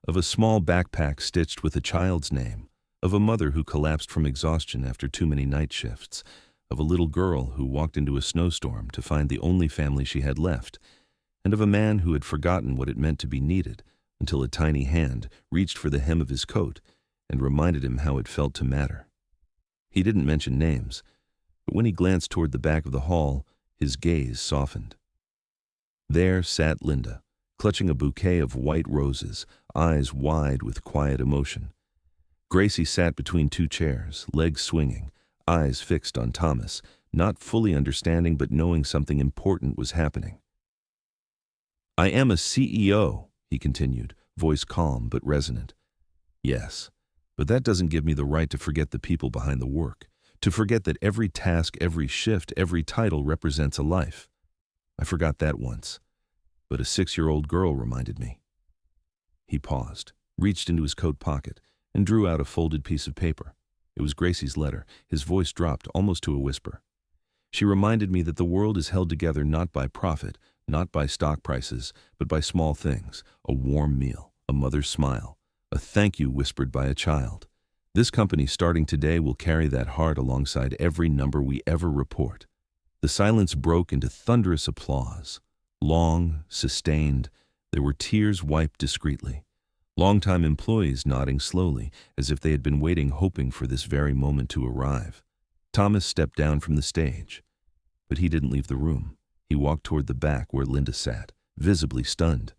of a small backpack stitched with a child's name, of a mother who collapsed from exhaustion after too many night shifts, of a little girl who walked into a snowstorm to find the only family she had left, and of a man who had forgotten what it meant to be needed until a tiny hand reached for the hem of his coat and reminded him how it felt to matter. He didn't mention names, but when he glanced toward the back of the hall, his gaze softened. There sat Linda, clutching a bouquet of white roses, eyes wide with quiet emotion. Gracie sat between 2 chairs, legs swinging, eyes fixed on Thomas, not fully understanding but knowing something important was happening. "I am a CEO," he continued, voice calm but resonant. "Yes, but that doesn't give me the right to forget the people behind the work, to forget that every task, every shift, every title represents a life. I forgot that once, but a 6-year-old girl reminded me." He paused, reached into his coat pocket, and drew out a folded piece of paper. It was Gracie's letter. His voice dropped almost to a whisper. "She reminded me that the world is held together not by profit, not by stock prices, but by small things, a warm meal, a mother's smile, a thank you whispered by a child. This company starting today will carry that heart alongside every number we ever report." The silence broke into thunderous applause. Long, sustained, there were tears wiped discreetly. Longtime employees nodding slowly, as if they had been waiting hoping for this very moment to arrive. Thomas stepped down from the stage. But he didn't leave the room. He walked toward the back where Linda sat, visibly stunned.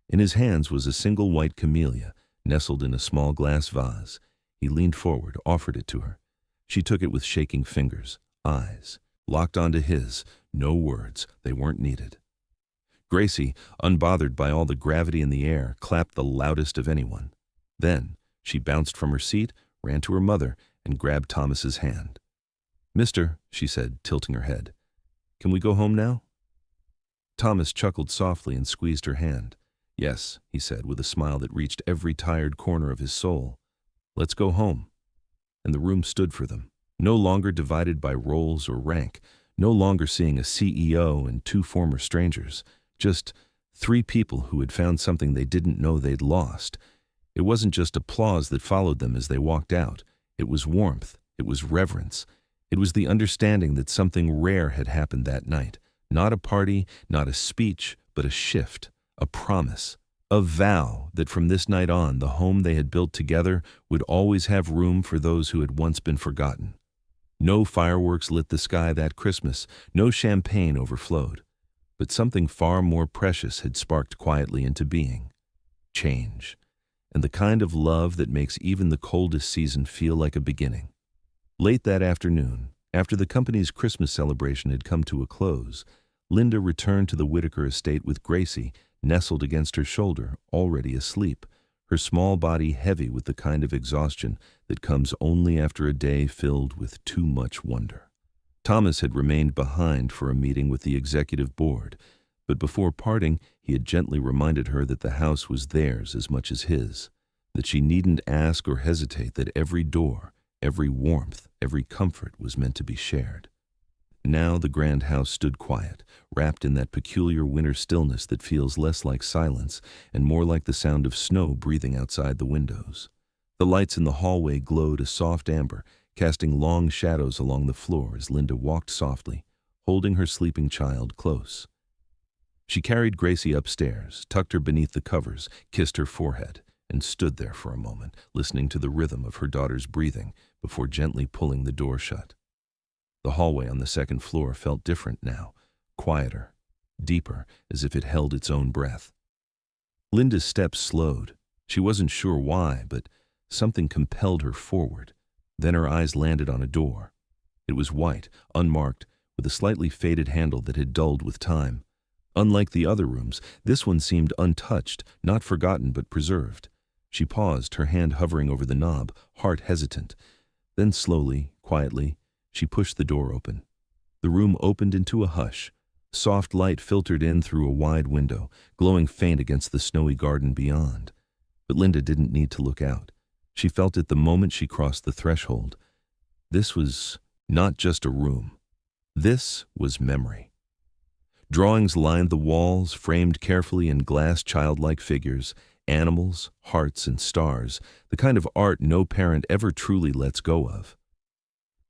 In his hands was a single white camellia, nestled in a small glass vase. He leaned forward, offered it to her. She took it with shaking fingers, eyes locked onto his, no words, they weren't needed. Gracie, unbothered by all the gravity in the air, clapped the loudest of anyone. Then she bounced from her seat, ran to her mother, and grabbed Thomas's hand. "Mister," she said, tilting her head, "can we go home now?" Thomas chuckled softly and squeezed her hand. "Yes," he said, with a smile that reached every tired corner of his soul. "Let's go home." And the room stood for them, no longer divided by roles or rank, no longer seeing a CEO and 2 former strangers, just 3 people who had found something they didn't know they'd lost. It wasn't just applause that followed them as they walked out. It was warmth. It was reverence. It was the understanding that something rare had happened that night. Not a party, not a speech, but a shift, a promise, a vow that from this night on, the home they had built together would always have room for those who had once been forgotten. No fireworks lit the sky that Christmas. No champagne overflowed. But something far more precious had sparked quietly into being. Change. And the kind of love that makes even the coldest season feel like a beginning. Late that afternoon, after the company's Christmas celebration had come to a close, Linda returned to the Whitaker estate with Gracie, nestled against her shoulder, already asleep, her small body heavy with the kind of exhaustion that comes only after a day filled with too much wonder. Thomas had remained behind for a meeting with the executive board, but before parting, he had gently reminded her that the house was theirs as much as his, that she needn't ask or hesitate, that every door, every warmth, every comfort was meant to be shared. Now the grand house stood quiet, wrapped in that peculiar winter stillness that feels less like silence and more like the sound of snow breathing outside the windows. The lights in the hallway glowed a soft amber, casting long shadows along the floor as Linda walked softly, holding her sleeping child close. She carried Gracie upstairs, tucked her beneath the covers, kissed her forehead, and stood there for a moment, listening to the rhythm of her daughter's breathing before gently pulling the door shut. The hallway on the second floor felt different now, quieter, deeper, as if it held its own breath. Linda's steps slowed. She wasn't sure why, but something compelled her forward. Then her eyes landed on a door. It was white, unmarked, with a slightly faded handle that had dulled with time. Unlike the other rooms, this one seemed untouched, not forgotten but preserved. She paused, her hand hovering over the knob, heart hesitant. Then slowly, quietly, she pushed the door open. The room opened into a hush. Soft light filtered in through a wide window, glowing faint against the snowy garden beyond. But Linda didn't need to look out. She felt it the moment she crossed the threshold. This was not just a room. This was memory. Drawings lined the walls, framed carefully in glass childlike figures, animals, hearts, and stars, the kind of art no parent ever truly lets go of.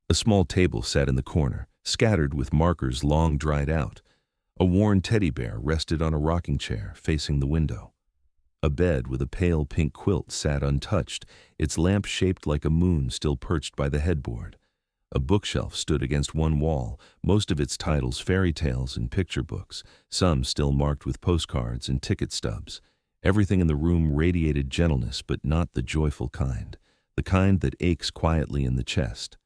A small table sat in the corner, scattered with markers long dried out. A worn teddy bear rested on a rocking chair, facing the window. A bed with a pale pink quilt sat untouched, its lamp shaped like a moon still perched by the headboard. A bookshelf stood against one wall, most of its titles fairy tales and picture books, some still marked with postcards and ticket stubs. Everything in the room radiated gentleness, but not the joyful kind, the kind that aches quietly in the chest.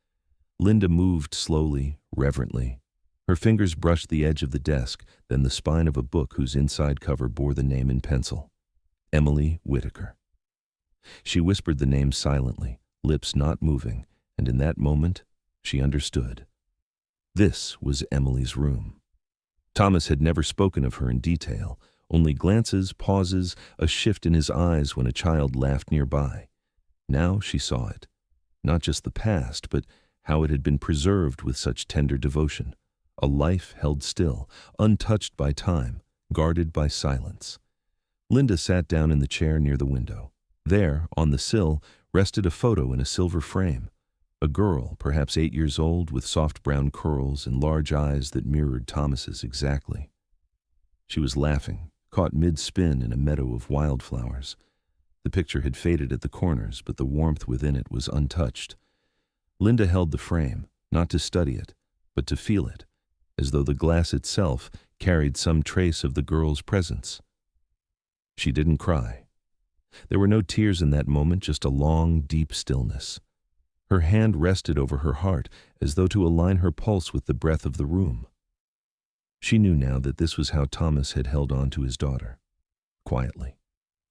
Linda moved slowly, reverently. Her fingers brushed the edge of the desk, then the spine of a book whose inside cover bore the name in pencil. Emily Whitaker. She whispered the name silently, lips not moving, and in that moment, she understood. This was Emily's room. Thomas had never spoken of her in detail, only glances, pauses, a shift in his eyes when a child laughed nearby. Now she saw it. Not just the past, but how it had been preserved with such tender devotion. A life held still, untouched by time, guarded by silence. Linda sat down in the chair near the window. There, on the sill, rested a photo in a silver frame. A girl, perhaps 8 years old, with soft brown curls and large eyes that mirrored Thomas's exactly. She was laughing, caught mid-spin in a meadow of wildflowers. The picture had faded at the corners, but the warmth within it was untouched. Linda held the frame, not to study it, but to feel it, as though the glass itself carried some trace of the girl's presence. She didn't cry. There were no tears in that moment, just a long, deep stillness. Her hand rested over her heart, as though to align her pulse with the breath of the room. She knew now that this was how Thomas had held on to his daughter. Quietly.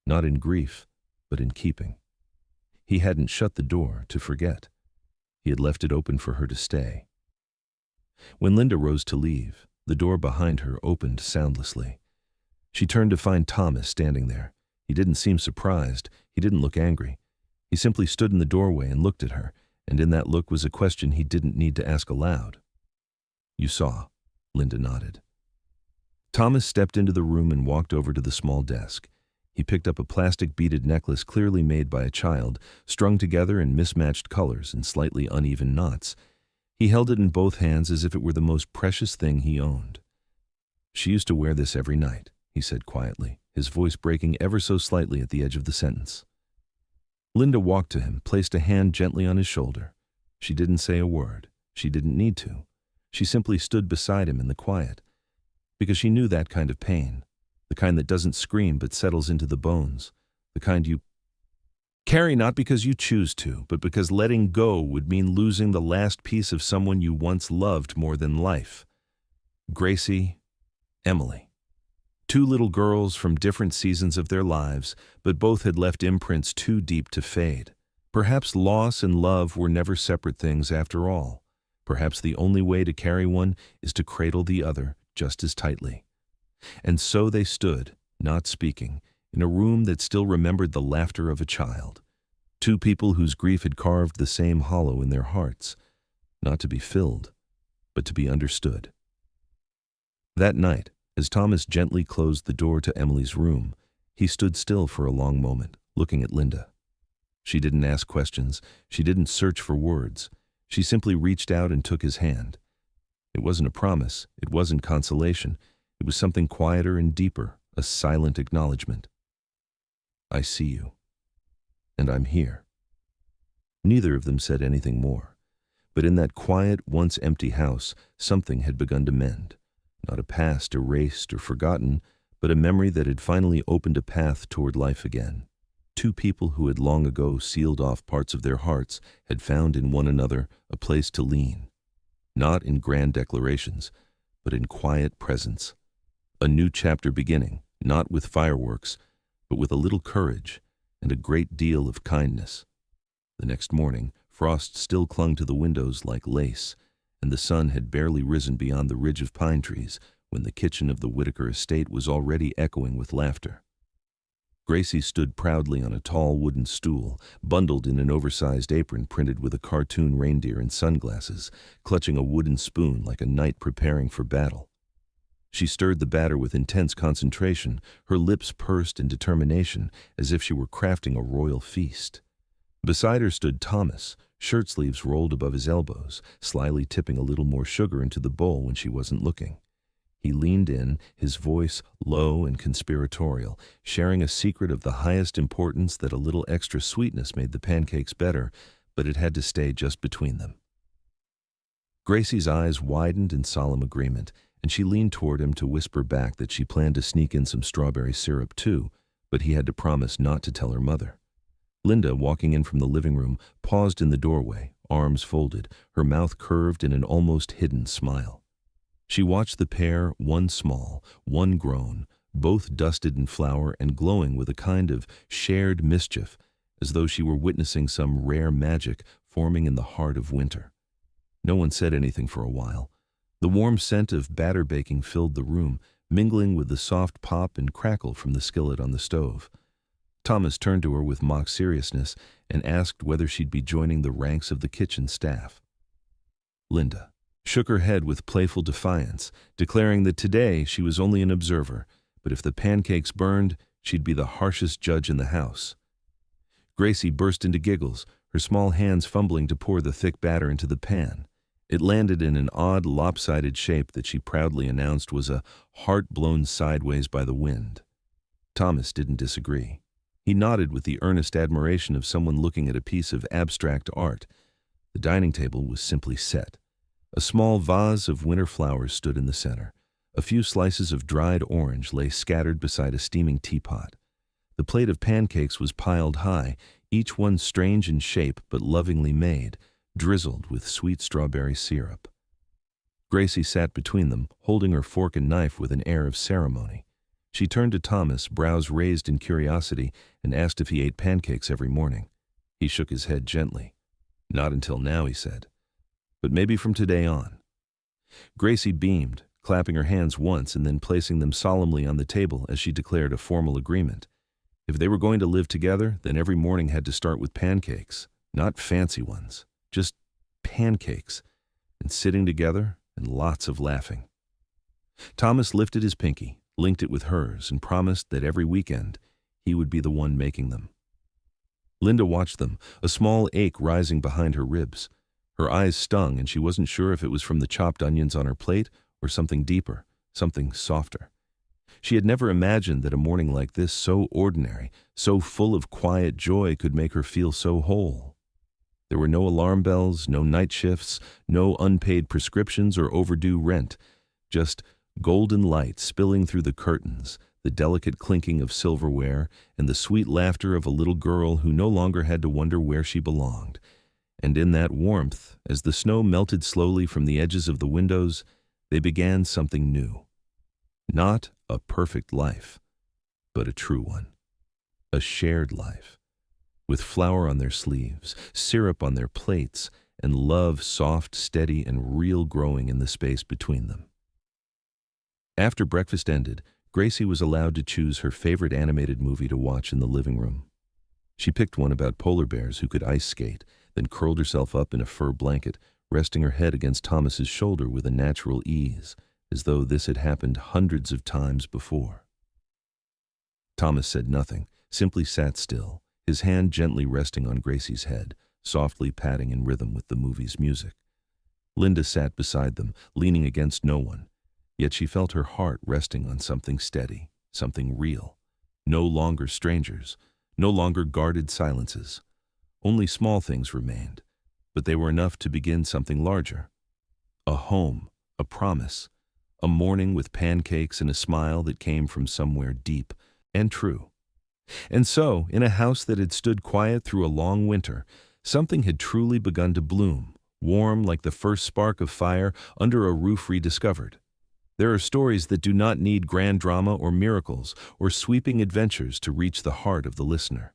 Not in grief, but in keeping. He hadn't shut the door to forget. He had left it open for her to stay. When Linda rose to leave, the door behind her opened soundlessly. She turned to find Thomas standing there. He didn't seem surprised. He didn't look angry. He simply stood in the doorway and looked at her, and in that look was a question he didn't need to ask aloud. "You saw," Linda nodded. Thomas stepped into the room and walked over to the small desk. He picked up a plastic beaded necklace clearly made by a child, strung together in mismatched colors and slightly uneven knots. He held it in both hands as if it were the most precious thing he owned. "She used to wear this every night," he said quietly, his voice breaking ever so slightly at the edge of the sentence. Linda walked to him, placed a hand gently on his shoulder. She didn't say a word. She didn't need to. She simply stood beside him in the quiet, because she knew that kind of pain, the kind that doesn't scream but settles into the bones, the kind you carry not because you choose to, but because letting go would mean losing the last piece of someone you once loved more than life. Gracie, Emily. 2 little girls from different seasons of their lives, but both had left imprints too deep to fade. Perhaps loss and love were never separate things after all. Perhaps the only way to carry one is to cradle the other just as tightly. And so they stood, not speaking, in a room that still remembered the laughter of a child. 2 people whose grief had carved the same hollow in their hearts, not to be filled, but to be understood. That night, as Thomas gently closed the door to Emily's room, he stood still for a long moment, looking at Linda. She didn't ask questions. She didn't search for words. She simply reached out and took his hand. It wasn't a promise. It wasn't consolation. It was something quieter and deeper, a silent acknowledgement. I see you, and I'm here. Neither of them said anything more, but in that quiet, once empty house, something had begun to mend. Not a past erased or forgotten, but a memory that had finally opened a path toward life again. Two people who had long ago sealed off parts of their hearts had found in one another a place to lean, not in grand declarations, but in quiet presence. A new chapter beginning, not with fireworks, but with a little courage and a great deal of kindness. The next morning, frost still clung to the windows like lace, and the sun had barely risen beyond the ridge of pine trees when the kitchen of the Whitaker estate was already echoing with laughter. Gracie stood proudly on a tall wooden stool, bundled in an oversized apron printed with a cartoon reindeer and sunglasses, clutching a wooden spoon like a knight preparing for battle. She stirred the batter with intense concentration, her lips pursed in determination, as if she were crafting a royal feast. Beside her stood Thomas, shirt sleeves rolled above his elbows, slyly tipping a little more sugar into the bowl when she wasn't looking. He leaned in, his voice low and conspiratorial, sharing a secret of the highest importance that a little extra sweetness made the pancakes better, but it had to stay just between them. Gracie's eyes widened in solemn agreement, and she leaned toward him to whisper back that she planned to sneak in some strawberry syrup too, but he had to promise not to tell her mother. Linda, walking in from the living room, paused in the doorway, arms folded, her mouth curved in an almost hidden smile. She watched the pair, one small, one grown, both dusted in flour and glowing with a kind of shared mischief, as though she were witnessing some rare magic forming in the heart of winter. No one said anything for a while. The warm scent of batter baking filled the room, mingling with the soft pop and crackle from the skillet on the stove. Thomas turned to her with mock seriousness and asked whether she'd be joining the ranks of the kitchen staff. Linda shook her head with playful defiance, declaring that today she was only an observer, but if the pancakes burned, she'd be the harshest judge in the house. Gracie burst into giggles, her small hands fumbling to pour the thick batter into the pan. It landed in an odd, lopsided shape that she proudly announced was a heart blown sideways by the wind. Thomas didn't disagree. He nodded with the earnest admiration of someone looking at a piece of abstract art. The dining table was simply set. A small vase of winter flowers stood in the center. A few slices of dried orange lay scattered beside a steaming teapot. The plate of pancakes was piled high, each one strange in shape but lovingly made, drizzled with sweet strawberry syrup. Gracie sat between them, holding her fork and knife with an air of ceremony. She turned to Thomas, brows raised in curiosity, and asked if he ate pancakes every morning. He shook his head gently. Not until now, he said. But maybe from today on. Gracie beamed, clapping her hands once and then placing them solemnly on the table as she declared a formal agreement. If they were going to live together, then every morning had to start with pancakes, not fancy ones, just pancakes, and sitting together and lots of laughing. Thomas lifted his pinky, linked it with hers, and promised that every weekend he would be the one making them. Linda watched them, a small ache rising behind her ribs. Her eyes stung, and she wasn't sure if it was from the chopped onions on her plate or something deeper, something softer. She had never imagined that a morning like this, so ordinary, so full of quiet joy, could make her feel so whole. There were no alarm bells, no night shifts, no unpaid prescriptions or overdue rent, just golden light spilling through the curtains, the delicate clinking of silverware, and the sweet laughter of a little girl who no longer had to wonder where she belonged. And in that warmth, as the snow melted slowly from the edges of the windows, they began something new. Not a perfect life, but a true one. A shared life, with flour on their sleeves, syrup on their plates, and love soft, steady, and real growing in the space between them. After breakfast ended, Gracie was allowed to choose her favorite animated movie to watch in the living room. She picked one about polar bears who could ice skate, then curled herself up in a fur blanket, resting her head against Thomas's shoulder with a natural ease, as though this had happened hundreds of times before. Thomas said nothing, simply sat still, his hand gently resting on Gracie's head, softly patting in rhythm with the movie's music. Linda sat beside them, leaning against no one. Yet she felt her heart resting on something steady, something real. No longer strangers, no longer guarded silences. Only small things remained, but they were enough to begin something larger. A home, a promise, a morning with pancakes and a smile that came from somewhere deep and true. And so, in a house that had stood quiet through a long winter, something had truly begun to bloom, warm like the first spark of fire under a roof rediscovered. There are stories that do not need grand drama or miracles or sweeping adventures to reach the heart of the listener.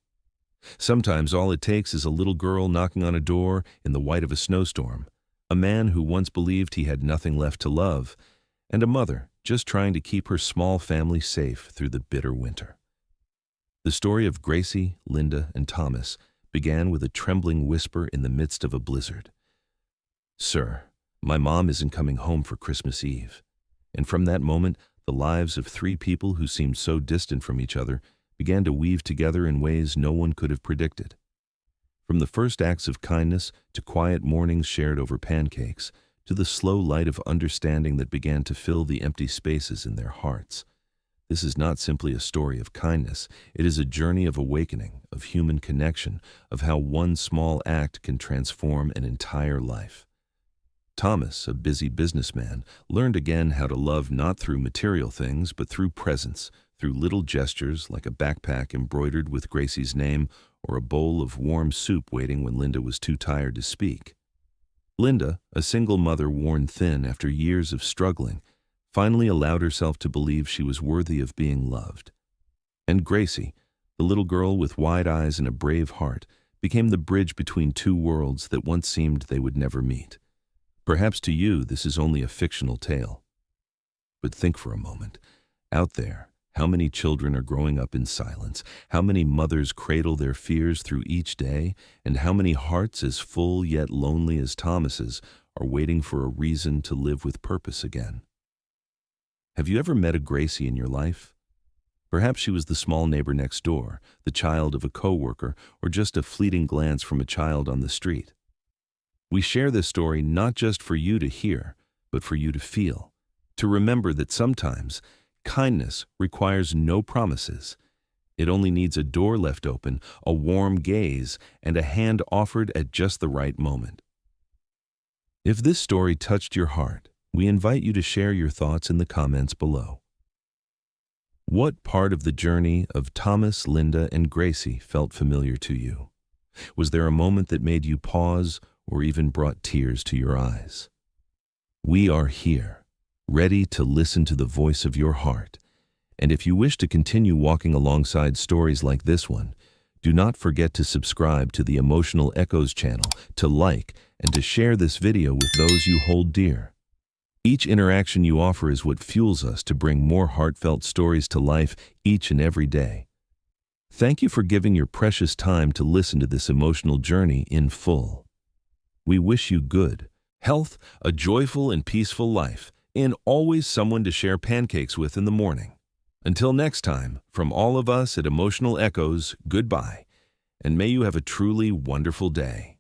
Sometimes all it takes is a little girl knocking on a door in the white of a snowstorm, a man who once believed he had nothing left to love, and a mother just trying to keep her small family safe through the bitter winter. The story of Gracie, Linda, and Thomas began with a trembling whisper in the midst of a blizzard. "Sir, my mom isn't coming home for Christmas Eve." And from that moment, the lives of three people who seemed so distant from each other began to weave together in ways no one could have predicted. From the first acts of kindness to quiet mornings shared over pancakes, to the slow light of understanding that began to fill the empty spaces in their hearts. This is not simply a story of kindness, it is a journey of awakening, of human connection, of how one small act can transform an entire life. Thomas, a busy businessman, learned again how to love not through material things, but through presence, through little gestures like a backpack embroidered with Gracie's name or a bowl of warm soup waiting when Linda was too tired to speak. Linda, a single mother worn thin after years of struggling, finally allowed herself to believe she was worthy of being loved. And Gracie, the little girl with wide eyes and a brave heart, became the bridge between two worlds that once seemed they would never meet. Perhaps to you this is only a fictional tale. But think for a moment. Out there, how many children are growing up in silence? How many mothers cradle their fears through each day? And how many hearts as full yet lonely as Thomas's are waiting for a reason to live with purpose again? Have you ever met a Gracie in your life? Perhaps she was the small neighbor next door, the child of a coworker, or just a fleeting glance from a child on the street. We share this story not just for you to hear, but for you to feel, to remember that sometimes kindness requires no promises. It only needs a door left open, a warm gaze, and a hand offered at just the right moment. If this story touched your heart, we invite you to share your thoughts in the comments below. What part of the journey of Thomas, Linda, and Gracie felt familiar to you? Was there a moment that made you pause or even brought tears to your eyes? We are here, ready to listen to the voice of your heart. And if you wish to continue walking alongside stories like this one, do not forget to subscribe to the Emotional Echoes channel, to like, and to share this video with those you hold dear. Each interaction you offer is what fuels us to bring more heartfelt stories to life each and every day. Thank you for giving your precious time to listen to this emotional journey in full. We wish you good health, a joyful and peaceful life, and always someone to share pancakes with in the morning. Until next time, from all of us at Emotional Echoes, goodbye, and may you have a truly wonderful day.